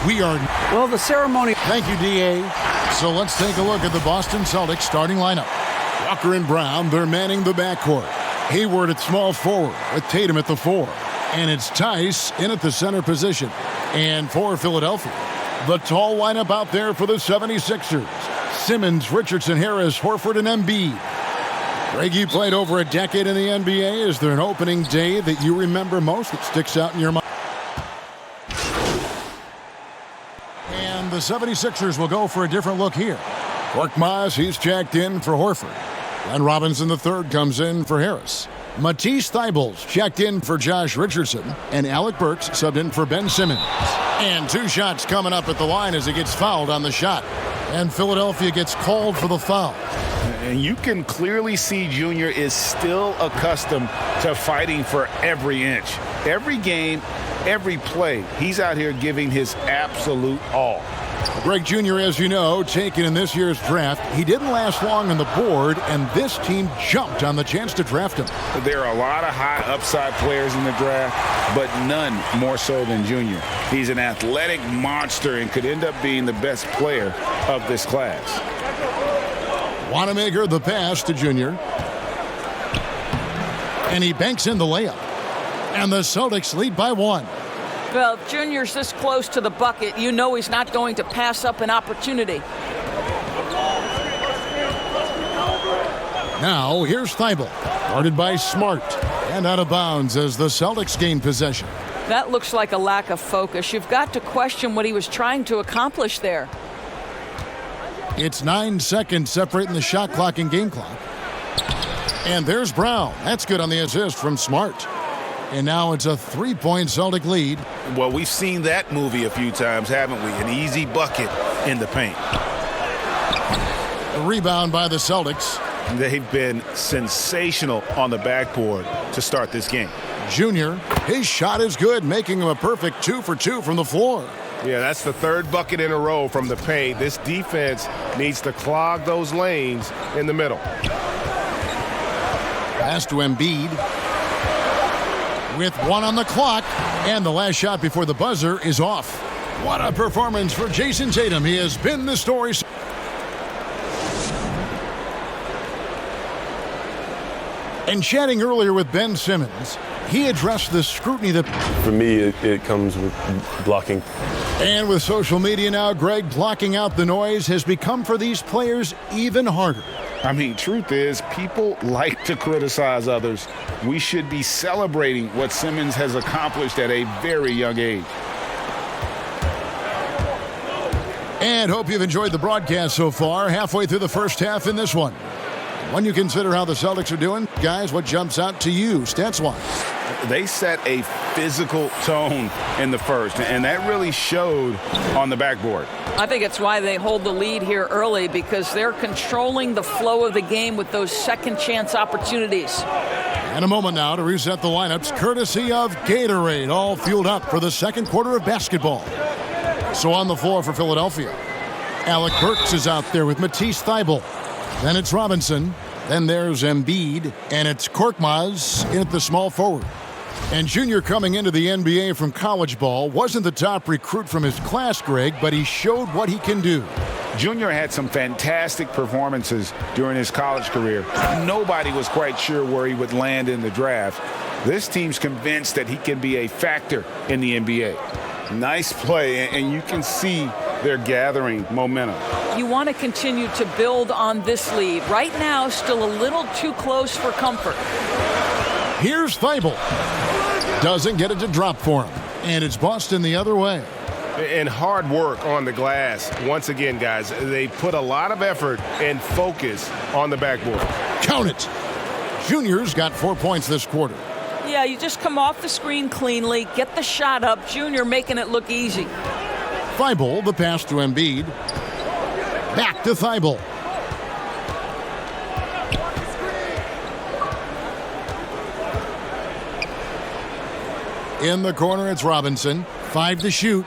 Speaker 13: We are.
Speaker 14: Well, the ceremony.
Speaker 13: Thank you, DA. So let's take a look at the Boston Celtics starting lineup. Walker and Brown, they're manning the backcourt. Hayward at small forward with Tatum at the 4. And it's Tice in at the center position. And for Philadelphia, the tall lineup out there for the 76ers. Simmons, Richardson, Harris, Horford, and Embiid. Greg, you played over a decade in the NBA. Is there an opening day that you remember most that sticks out in your mind? And the 76ers will go for a different look here. Korkmaz, he's checked in for Horford. And Robinson III comes in for Harris. Matisse Thybulle's checked in for Josh Richardson. And Alec Burks subbed in for Ben Simmons. And 2 shots coming up at the line as he gets fouled on the shot. And Philadelphia gets called for the foul.
Speaker 1: And you can clearly see Junior is still accustomed to fighting for every inch. Every game, every play, he's out here giving his absolute all.
Speaker 13: Greg Jr., as you know, taken in this year's draft. He didn't last long on the board, and this team jumped on the chance to draft him.
Speaker 1: There are a lot of high upside players in the draft, but none more so than Junior. He's an athletic monster and could end up being the best player of this class.
Speaker 13: Wanamaker the pass to Junior. And he banks in the layup. And the Celtics lead by 1.
Speaker 15: Well, if Junior's this close to the bucket, you know he's not going to pass up an opportunity.
Speaker 13: Now, here's Thibault, guarded by Smart, and out of bounds as the Celtics gain possession.
Speaker 15: That looks like a lack of focus. You've got to question what he was trying to accomplish there.
Speaker 13: It's 9 seconds separating the shot clock and game clock. And there's Brown. That's good on the assist from Smart. And now it's a 3-point Celtic lead.
Speaker 5: Well, we've seen that movie a few times, haven't we? An easy bucket in the paint.
Speaker 13: A rebound by the Celtics.
Speaker 5: They've been sensational on the backboard to start this game.
Speaker 13: Junior, his shot is good, making him a perfect 2 for 2 from the floor.
Speaker 8: Yeah, that's the 3rd bucket in a row from the paint. This defense needs to clog those lanes in the middle.
Speaker 13: Pass to Embiid. With 1 on the clock, and the last shot before the buzzer is off. What a performance for Jason Tatum. He has been the story. And chatting earlier with Ben Simmons, he addressed the scrutiny that...
Speaker 16: For me, it comes with blocking.
Speaker 13: And with social media now, Greg, blocking out the noise has become for these players even harder.
Speaker 1: I mean, truth is, people like to criticize others. We should be celebrating what Simmons has accomplished at a very young age.
Speaker 13: And hope you've enjoyed the broadcast so far. Halfway through the first half in this one. When you consider how the Celtics are doing, guys, what jumps out to you, stats-wise?
Speaker 1: They set a physical tone in the first, and that really showed on the backboard.
Speaker 15: I think it's why they hold the lead here early, because they're controlling the flow of the game with those second chance opportunities.
Speaker 13: And a moment now to reset the lineups, courtesy of Gatorade, all fueled up for the second quarter of basketball. So on the floor for Philadelphia, Alec Burks is out there with Matisse Thybulle. Then it's Robinson. Then there's Embiid. And it's Korkmaz in at the small forward. And Junior, coming into the NBA from college ball, wasn't the top recruit from his class, Greg, but he showed what he can do.
Speaker 1: Junior had some fantastic performances during his college career. Nobody was quite sure where he would land in the draft. This team's convinced that he can be a factor in the NBA. Nice play, and you can see they're gathering momentum.
Speaker 15: You want to continue to build on this lead. Right now, still a little too close for comfort.
Speaker 13: Here's Thybulle. Doesn't get it to drop for him. And it's Boston the other way.
Speaker 8: And hard work on the glass. Once again, guys, they put a lot of effort and focus on the backboard.
Speaker 13: Count it. Junior's got 4 points this quarter.
Speaker 15: Yeah, you just come off the screen cleanly, get the shot up. Junior making it look easy.
Speaker 13: Thybulle, the pass to Embiid. Back to Thybulle. In the corner, it's Robinson. 5 to shoot.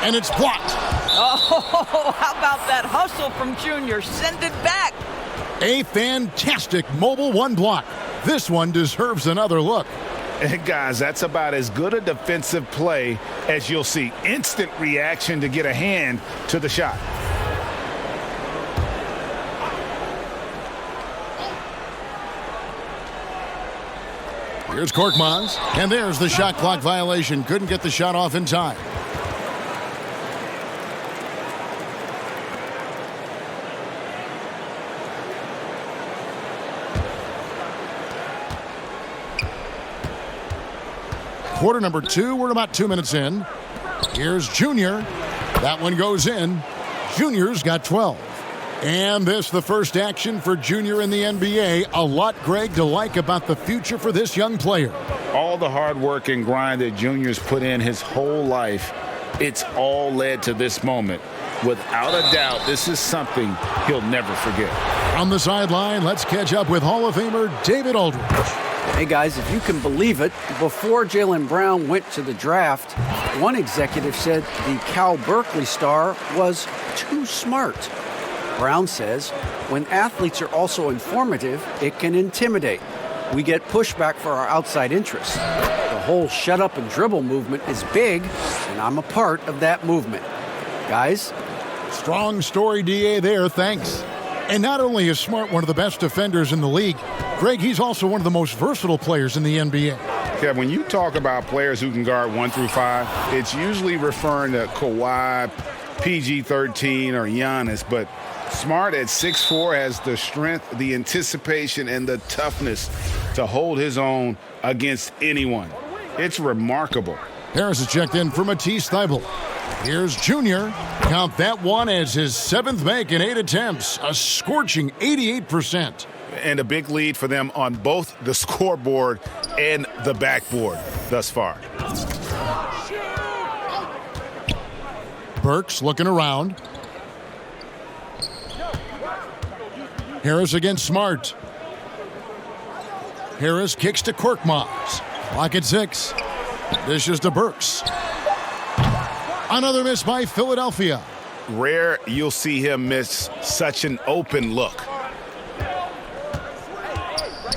Speaker 13: And it's blocked.
Speaker 15: Oh, how about that hustle from Junior? Send it back.
Speaker 13: A fantastic mobile 1 block. This one deserves another look.
Speaker 4: And guys, that's about as good a defensive play as you'll see. Instant reaction to get a hand to the shot.
Speaker 13: Here's Korkmaz, and there's the shot clock violation. Couldn't get the shot off in time. Quarter number 2, we're about 2 minutes in. Here's Junior. That one goes in. Junior's got 12. And this, the first action for Junior in the NBA. A lot, Greg, to like about the future for this young player.
Speaker 4: All the hard work and grind that Junior's put in his whole life, it's all led to this moment. Without a doubt, this is something he'll never forget.
Speaker 13: On the sideline, let's catch up with Hall of Famer David Aldridge.
Speaker 14: Hey guys, if you can believe it, before Jaylen Brown went to the draft, one executive said the Cal Berkeley star was too smart. Brown says, when athletes are also informative, it can intimidate. We get pushback for our outside interests. The whole shut up and dribble movement is big, and I'm a part of that movement. Guys?
Speaker 13: Strong story, DA, there. Thanks. And not only is Smart one of the best defenders in the league, Greg, he's also one of the most versatile players in the NBA.
Speaker 4: Yeah, when you talk about players who can guard 1 through 5, it's usually referring to Kawhi, PG-13, or Giannis, but Smart at 6'4" has the strength, the anticipation, and the toughness to hold his own against anyone. It's remarkable.
Speaker 13: Harris is checked in for Matisse Thybulle. Here's Junior. Count that one as his 7th make in 8 attempts. A scorching 88%.
Speaker 4: And a big lead for them on both the scoreboard and the backboard thus far.
Speaker 13: Burks looking around. Harris against Smart. Harris kicks to Korkmaz. Clock at 6. Dishes to Burks. Another miss by Philadelphia.
Speaker 4: Rare you'll see him miss such an open look.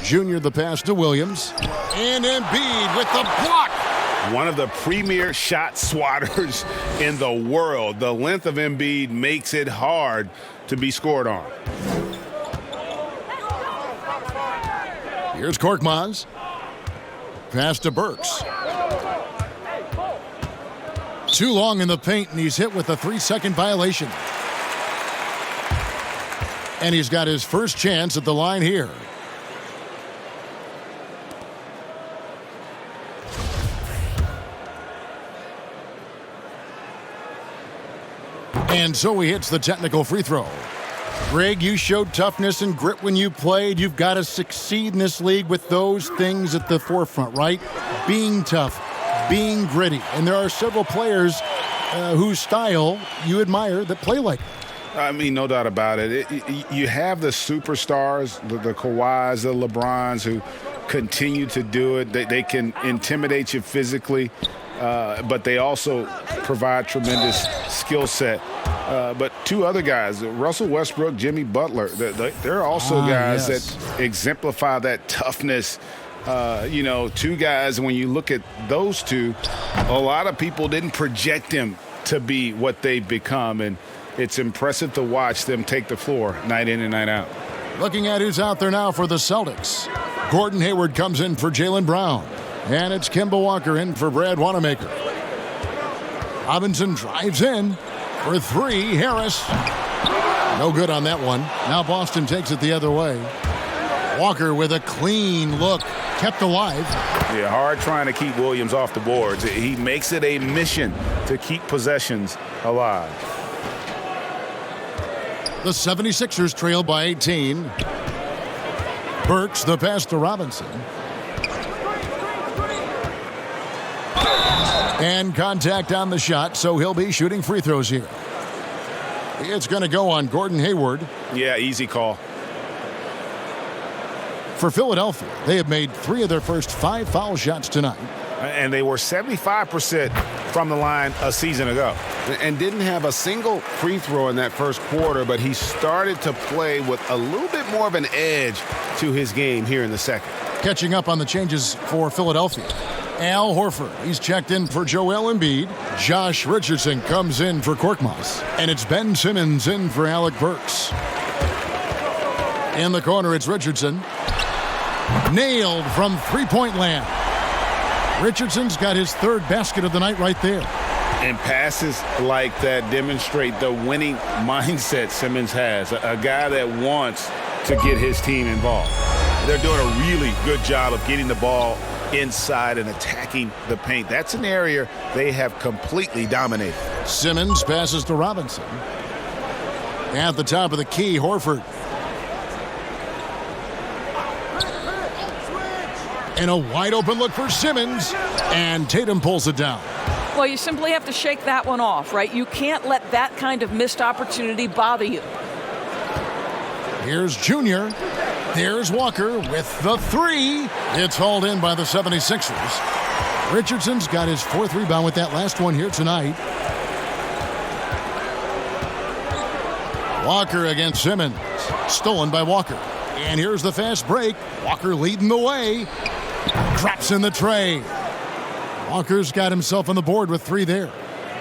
Speaker 13: Junior the pass to Williams. And Embiid with the block.
Speaker 4: One of the premier shot swatters in the world. The length of Embiid makes it hard to be scored on.
Speaker 13: Here's Korkmaz. Pass to Burks. Too long in the paint, and he's hit with a 3-second violation. And he's got his first chance at the line here. And so he hits the technical free throw. Greg, you showed toughness and grit when you played. You've got to succeed in this league with those things at the forefront, right? Being tough, being gritty. And there are several players whose style you admire that play like that.
Speaker 4: I mean, no doubt about it. You have the superstars, the Kawhis, the LeBrons, who continue to do it. They can intimidate you physically, but they also provide tremendous skill set. But two other guys, Russell Westbrook, Jimmy Butler, they're also guys that exemplify that toughness. Two guys, when you look at those two, a lot of people didn't project them to be what they've become, and it's impressive to watch them take the floor night in and night out.
Speaker 13: Looking at who's out there now for the Celtics. Gordon Hayward comes in for Jaylen Brown, and it's Kemba Walker in for Brad Wanamaker. Robinson drives in for 3. Harris. No good on that one. Now Boston takes it the other way. Walker with a clean look. Kept alive.
Speaker 4: Yeah, hard trying to keep Williams off the boards. He makes it a mission to keep possessions alive.
Speaker 13: The 76ers trail by 18. Burks the pass to Robinson. And contact on the shot, so he'll be shooting free throws here. It's going to go on Gordon Hayward.
Speaker 4: Yeah, easy call.
Speaker 13: For Philadelphia, they have made 3 of their first 5 foul shots tonight.
Speaker 4: And they were 75% from the line a season ago. And didn't have a single free throw in that first quarter, but he started to play with a little bit more of an edge to his game here in the second.
Speaker 13: Catching up on the changes for Philadelphia. Al Horford, he's checked in for Joel Embiid. Josh Richardson comes in for Korkmaz. And it's Ben Simmons in for Alec Burks. In the corner, it's Richardson. Nailed from three-point land. Richardson's got his third basket of the night right there.
Speaker 1: And passes like that demonstrate the winning mindset Simmons has. A guy that wants to get his team involved.
Speaker 5: They're doing a really good job of getting the ball inside and attacking the paint. That's an area they have completely dominated.
Speaker 13: Simmons passes to Robinson. At the top of the key, Horford. And a wide open look for Simmons. And Tatum pulls it down.
Speaker 15: Well, you simply have to shake that one off, right? You can't let that kind of missed opportunity bother you.
Speaker 13: Here's Junior. There's Walker with the three. It's hauled in by the 76ers. Richardson's got his fourth rebound with that last one here tonight. Walker against Simmons. Stolen by Walker. And here's the fast break. Walker leading the way. Drops in the tray. Walker's got himself on the board with three there.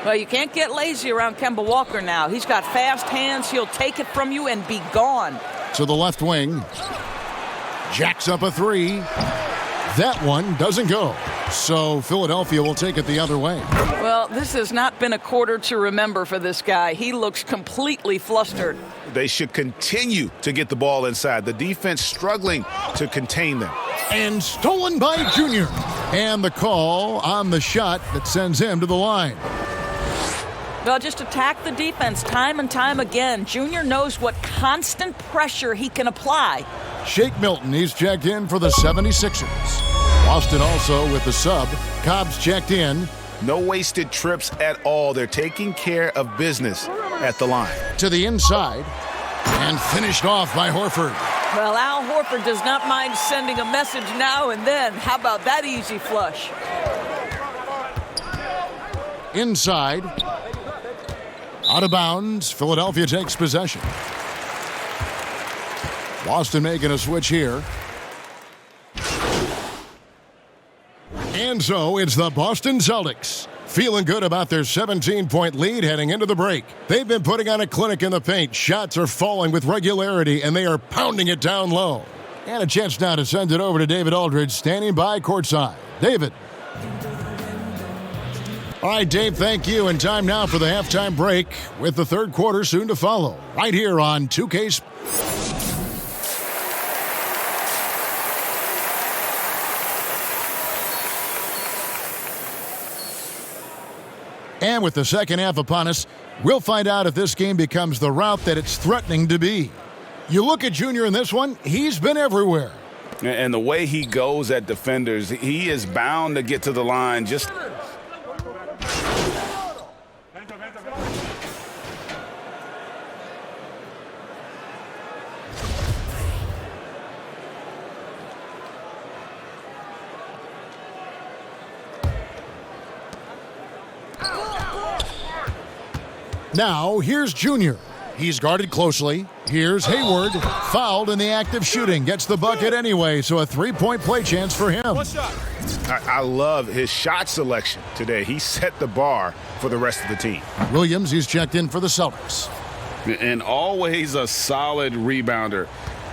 Speaker 15: Well, you can't get lazy around Kemba Walker now. He's got fast hands. He'll take it from you and be gone.
Speaker 13: To the left wing. Jacks up a three. That one doesn't go. So Philadelphia will take it the other way.
Speaker 15: Well, this has not been a quarter to remember for this guy. He looks completely flustered.
Speaker 5: They should continue to get the ball inside. The defense struggling to contain them.
Speaker 13: And stolen by Junior. And the call on the shot that sends him to the line.
Speaker 15: Well, just attack the defense time and time again. Junior knows what constant pressure he can apply.
Speaker 13: Shake Milton, he's checked in for the 76ers. Boston also with the sub. Cobb's checked in.
Speaker 5: No wasted trips at all. They're taking care of business at the line.
Speaker 13: To the inside. And finished off by Horford.
Speaker 15: Well, Al Horford does not mind sending a message now and then. How about that easy flush?
Speaker 13: Inside. Out of bounds. Philadelphia takes possession. Boston making a switch here. And so it's the Boston Celtics. Feeling good about their 17-point lead heading into the break. They've been putting on a clinic in the paint. Shots are falling with regularity, and they are pounding it down low. And a chance now to send it over to David Aldridge, standing by courtside. David. All right, Dave, thank you. And time now for the halftime break with the third quarter soon to follow. Right here on 2K. And with the second half upon us, we'll find out if this game becomes the route that it's threatening to be. You look at Junior in this one, he's been everywhere.
Speaker 1: And the way he goes at defenders, he is bound to get to the line. Just
Speaker 13: Now, here's Junior. He's guarded closely. Here's Hayward. Fouled in the act of shooting. Gets the bucket anyway, so a three-point play chance for him.
Speaker 5: I love his shot selection today. He set the bar for the rest of the team.
Speaker 13: Williams, he's checked in for the Celtics.
Speaker 1: And always a solid rebounder.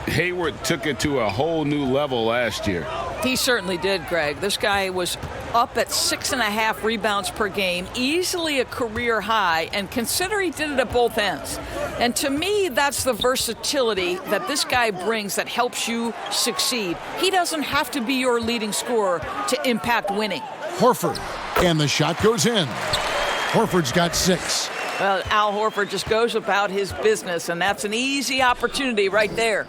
Speaker 1: Hayward took it to a whole new level last year.
Speaker 15: He certainly did, Greg. This guy was up at 6.5 rebounds per game, easily a career high, and consider he did it at both ends. And to me, that's the versatility that this guy brings that helps you succeed. He doesn't have to be your leading scorer to impact winning.
Speaker 13: Horford, and the shot goes in. Horford's got 6.
Speaker 15: Well, Al Horford just goes about his business, and that's an easy opportunity right there.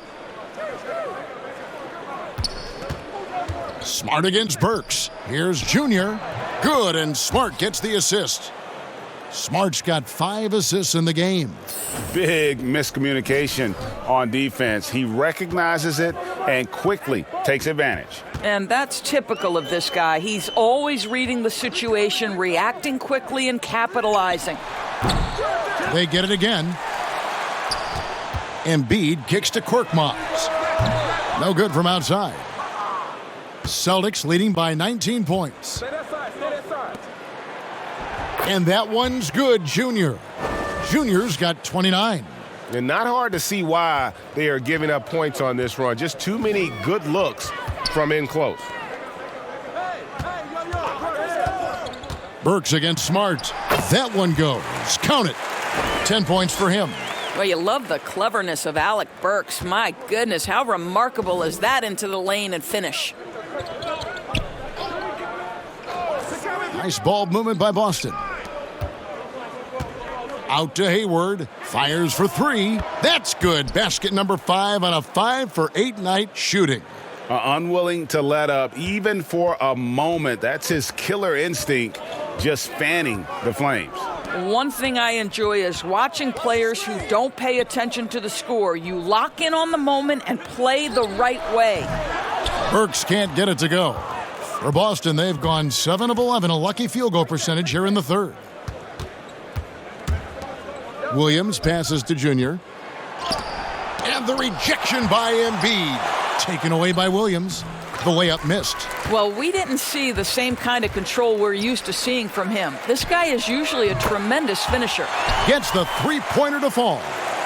Speaker 13: Smart against Burks. Here's Junior. Good, and Smart gets the assist. Smart's got 5 assists in the game.
Speaker 1: Big miscommunication on defense. He recognizes it and quickly takes advantage.
Speaker 15: And that's typical of this guy. He's always reading the situation, reacting quickly, and capitalizing.
Speaker 13: They get it again. Embiid kicks to Korkmaz. No good from outside. Celtics leading by 19 points.
Speaker 7: Stay that side. Stay that side.
Speaker 13: And that one's good, Junior. Junior's got 29.
Speaker 8: And not hard to see why they are giving up points on this run. Just too many good looks from in close.
Speaker 13: Burks against Smart. That one goes. Count it. 10 points for him.
Speaker 15: Well, you love the cleverness of Alec Burks. My goodness, how remarkable is that into the lane and finish?
Speaker 13: Nice ball movement by Boston. Out to Hayward. Fires for three. That's good. Basket number 5 on a 5 for 8 night shooting.
Speaker 4: Unwilling to let up even for a moment. That's his killer instinct, just fanning the flames.
Speaker 15: One thing I enjoy is watching players who don't pay attention to the score. You lock in on the moment and play the right way.
Speaker 13: Burks can't get it to go. For Boston, they've gone 7 of 11, a lucky field goal percentage here in the third. Williams passes to Junior. And the rejection by Embiid. Taken away by Williams. The layup missed.
Speaker 15: Well, we didn't see the same kind of control we're used to seeing from him. This guy is usually a tremendous finisher.
Speaker 13: Gets the three-pointer to fall.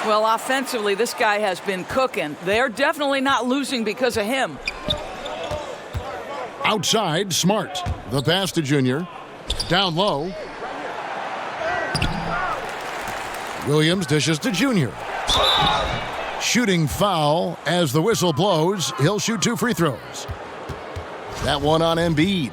Speaker 15: Well, offensively, this guy has been cooking. They're definitely not losing because of him.
Speaker 13: Outside, Smart. The pass to Junior. Down low. Williams dishes to Junior. Shooting foul as the whistle blows. He'll shoot 2 free throws. That one on Embiid.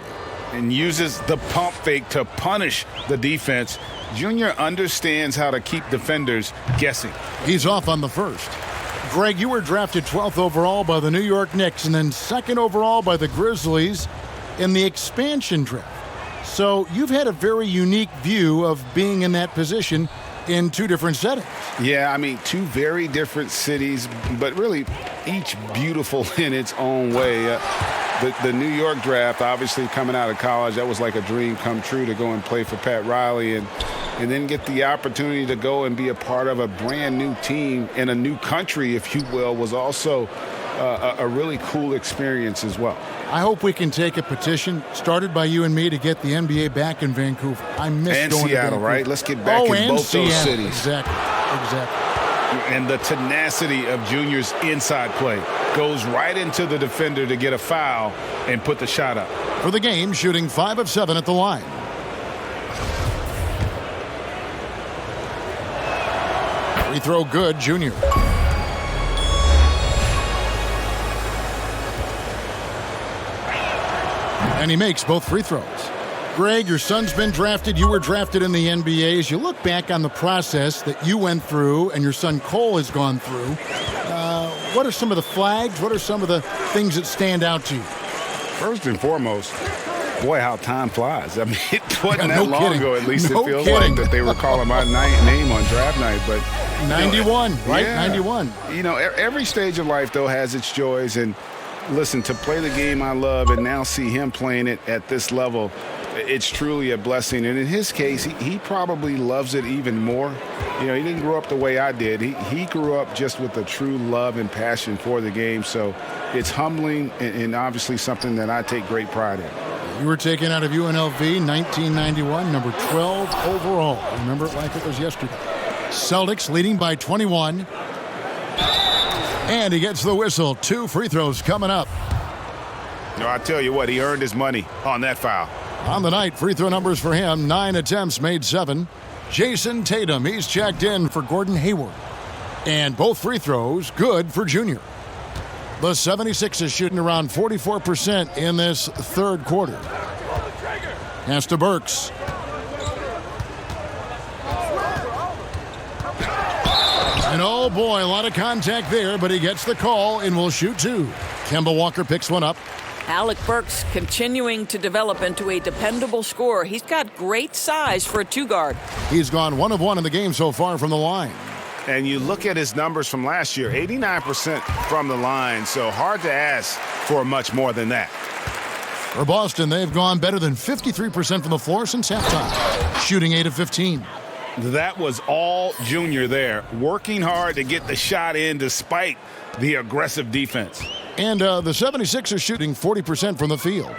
Speaker 4: And uses the pump fake to punish the defense. Junior understands how to keep defenders guessing.
Speaker 13: He's off on the first. Greg, you were drafted 12th overall by the New York Knicks and then 2nd overall by the Grizzlies in the expansion draft. So you've had a very unique view of being in that position in 2 different settings.
Speaker 4: Yeah, I mean, 2 very different cities, but really each beautiful in its own way. The New York draft, obviously coming out of college, that was like a dream come true to go and play for Pat Riley and then get the opportunity to go and be a part of a brand new team in a new country, if you will, was also a really cool experience as well.
Speaker 13: I hope we can take a petition started by you and me to get the NBA back in Vancouver. I miss
Speaker 4: and
Speaker 13: going
Speaker 4: Seattle,
Speaker 13: to Vancouver.
Speaker 4: right? Let's get back in both
Speaker 13: Seattle.
Speaker 4: those cities.
Speaker 13: Exactly.
Speaker 4: And the tenacity of Junior's inside play goes right into the defender to get a foul and put the shot up.
Speaker 13: For the game, shooting 5 of 7 at the line. Free throw good, Junior. And he makes both free throws. Greg, your son's been drafted. You were drafted in the NBA. As you look back on the process that you went through and your son Cole has gone through, what are some of the flags? What are some of the things that stand out to you?
Speaker 4: First and foremost, boy, how time flies. I mean, it wasn't that
Speaker 13: No
Speaker 4: long
Speaker 13: kidding.
Speaker 4: ago, at least
Speaker 13: No
Speaker 4: it feels
Speaker 13: kidding.
Speaker 4: like, that they were calling my name on draft night. But
Speaker 13: 91, right?
Speaker 4: Yeah.
Speaker 13: 91.
Speaker 4: You know, every stage of life, though, has its joys. And listen, to play the game I love and now see him playing it at this level, it's truly a blessing. And in his case, he probably loves it even more. You know, he didn't grow up the way I did. He grew up just with a true love and passion for the game. So it's humbling and obviously something that I take great pride in.
Speaker 13: You were taken out of UNLV 1991, number 12 overall. I remember it like it was yesterday. Celtics leading by 21. And he gets the whistle. 2 free throws coming up.
Speaker 4: No, I tell you what, he earned his money on that foul.
Speaker 13: On the night, free throw numbers for him, 9 attempts, made 7. Jason Tatum, he's checked in for Gordon Hayward. And both free throws good for Junior. The 76ers shooting around 44% in this third quarter. Pass to Burks. And oh boy, a lot of contact there, but he gets the call and will shoot 2. Kemba Walker picks one up.
Speaker 15: Alec Burks continuing to develop into a dependable scorer. He's got great size for a 2-guard.
Speaker 13: He's gone 1 of 1 in the game so far from the line.
Speaker 4: And you look at his numbers from last year, 89% from the line, so hard to ask for much more than that.
Speaker 13: For Boston, they've gone better than 53% from the floor since halftime, shooting 8 of 15.
Speaker 4: That was all Junior there, working hard to get the shot in despite the aggressive defense.
Speaker 13: And the 76ers shooting 40% from the field.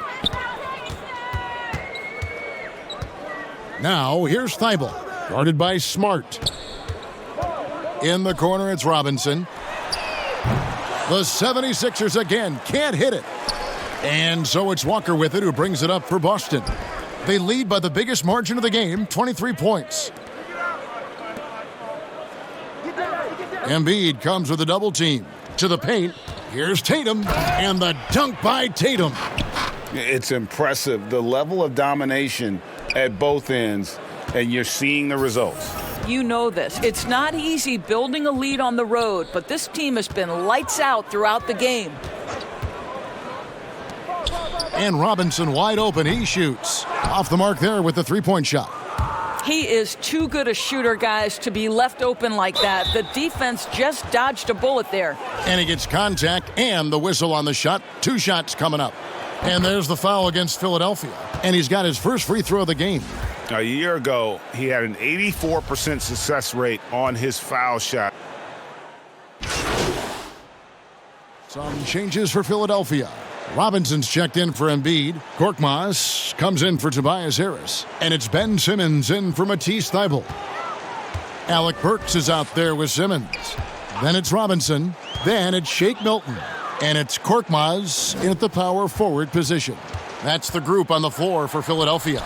Speaker 13: Now, here's Thibault, guarded by Smart. In the corner, it's Robinson. The 76ers again can't hit it. And so it's Walker with it, who brings it up for Boston. They lead by the biggest margin of the game, 23 points. Embiid comes with a double team. To the paint, here's Tatum, and the dunk by Tatum.
Speaker 1: It's impressive, the level of domination at both ends, and you're seeing the results.
Speaker 15: You know this. It's not easy building a lead on the road, but this team has been lights out throughout the game.
Speaker 13: And Robinson wide open. He shoots. Off the mark there with the three-point shot.
Speaker 15: He is too good a shooter, guys, to be left open like that. The defense just dodged a bullet there.
Speaker 13: And he gets contact and the whistle on the shot. 2 shots coming up. And there's the foul against Philadelphia. And he's got his first free throw of the game.
Speaker 5: A year ago, he had an 84% success rate on his foul shot.
Speaker 13: Some changes for Philadelphia. Robinson's checked in for Embiid. Korkmaz comes in for Tobias Harris. And it's Ben Simmons in for Matisse Thybulle. Alec Burks is out there with Simmons. Then it's Robinson. Then it's Shake Milton. And it's Korkmaz in at the power forward position. That's the group on the floor for Philadelphia.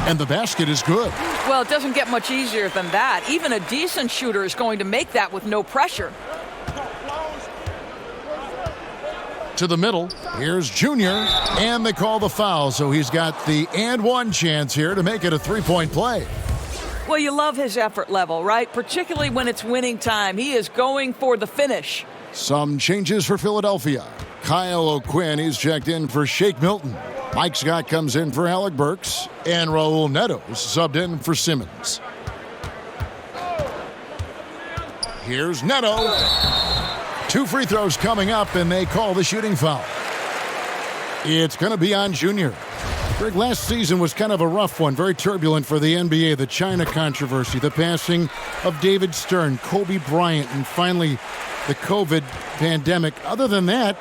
Speaker 13: And the basket is good.
Speaker 15: Well, it doesn't get much easier than that. Even a decent shooter is going to make that with no pressure.
Speaker 13: To the middle, here's Junior, and they call the foul, so he's got the and one chance here to make it a three-point play.
Speaker 15: Well, you love his effort level, right? Particularly when it's winning time. He is going for the finish.
Speaker 13: Some changes for Philadelphia. Kyle O'Quinn, he's checked in for Shake Milton. Mike Scott comes in for Alec Burks, and Raul Neto is subbed in for Simmons. Here's Neto. 2 free throws coming up, and they call the shooting foul. It's going to be on Junior. Greg, last season was kind of a rough one, very turbulent for the NBA. The China controversy, the passing of David Stern, Kobe Bryant, and finally the COVID pandemic. Other than that,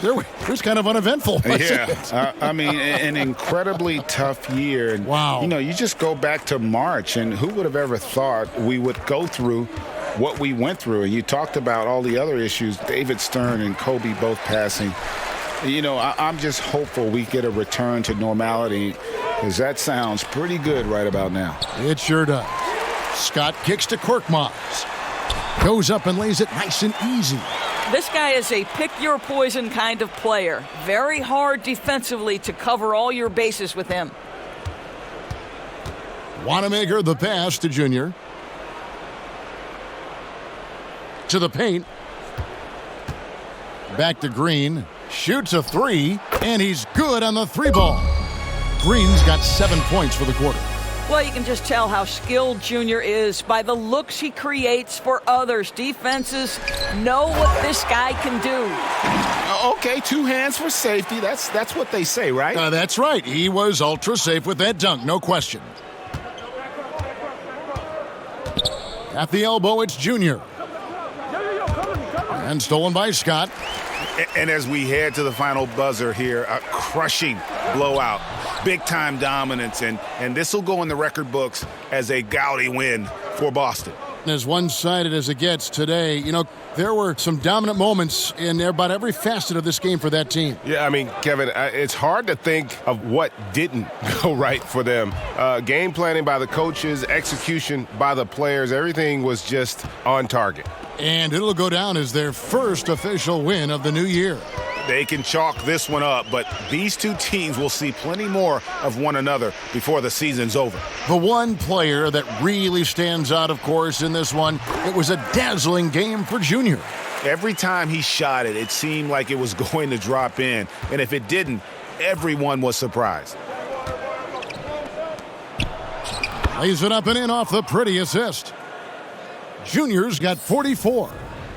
Speaker 13: it was kind of uneventful.
Speaker 1: Yeah, I mean, an incredibly tough year. And,
Speaker 13: wow.
Speaker 1: You know, you just go back to March, and who would have ever thought we would go through what we went through? And you talked about all the other issues, David Stern and Kobe both passing. You know, I'm just hopeful we get a return to normality, because that sounds pretty good right about now.
Speaker 13: It sure does. Scott kicks to Korkmaz. Goes up and lays it nice and easy.
Speaker 15: This guy is a pick-your-poison kind of player. Very hard defensively to cover all your bases with him.
Speaker 13: Wanamaker the pass to Junior. To the paint. Back to Green. Shoots a 3, and he's good on the 3-ball. Green's got 7 points for the quarter.
Speaker 15: Well, you can just tell how skilled Junior is by the looks he creates for others. Defenses know what this guy can do.
Speaker 1: Okay, 2 hands for safety. That's what they say, right?
Speaker 13: That's right. He was ultra safe with that dunk, no question. At the elbow, it's Junior. And stolen by Scott.
Speaker 5: And as we head to the final buzzer here, a crushing blowout, big-time dominance, and this will go in the record books as a gaudy win for Boston.
Speaker 13: As one-sided as it gets today, you know, there were some dominant moments in about every facet of this game for that team.
Speaker 8: Yeah, I mean, Kevin, it's hard to think of what didn't go right for them. Game planning by the coaches, execution by the players, everything was just on target.
Speaker 13: And it'll go down as their first official win of the new year.
Speaker 5: They can chalk this one up, but these two teams will see plenty more of one another before the season's over.
Speaker 13: The one player that really stands out, of course, in this one, it was a dazzling game for Junior.
Speaker 5: Every time he shot it, it seemed like it was going to drop in. And if it didn't, everyone was surprised.
Speaker 13: Lays it up and in off the pretty assist. Junior's got 44.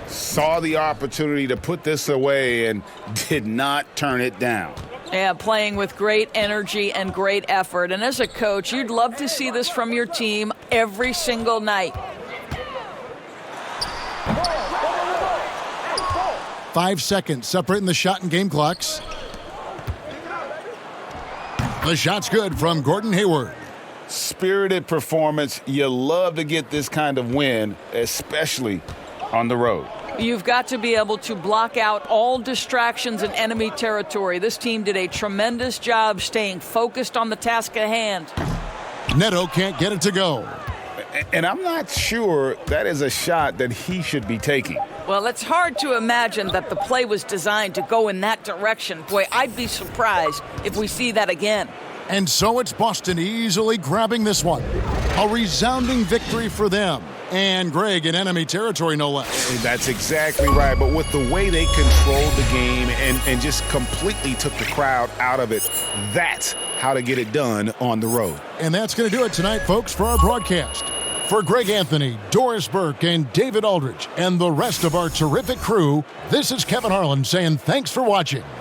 Speaker 1: Saw the opportunity to put this away and did not turn it down.
Speaker 15: Yeah, playing with great energy and great effort. And as a coach, you'd love to see this from your team every single night.
Speaker 13: 5 seconds separating the shot and game clocks. The shot's good from Gordon Hayward.
Speaker 1: Spirited performance. You love to get this kind of win, especially on the road.
Speaker 15: You've got to be able to block out all distractions in enemy territory. This team did a tremendous job staying focused on the task at hand.
Speaker 13: Neto can't get it to go.
Speaker 1: And I'm not sure that is a shot that he should be taking.
Speaker 15: Well, it's hard to imagine that the play was designed to go in that direction. Boy, I'd be surprised if we see that again.
Speaker 13: And so it's Boston easily grabbing this one. A resounding victory for them. And Greg in enemy territory, no less.
Speaker 5: That's exactly right. But with the way they controlled the game and just completely took the crowd out of it, that's how to get it done on the road.
Speaker 13: And that's going to do it tonight, folks, for our broadcast. For Greg Anthony, Doris Burke, and David Aldridge, and the rest of our terrific crew, this is Kevin Harlan saying thanks for watching.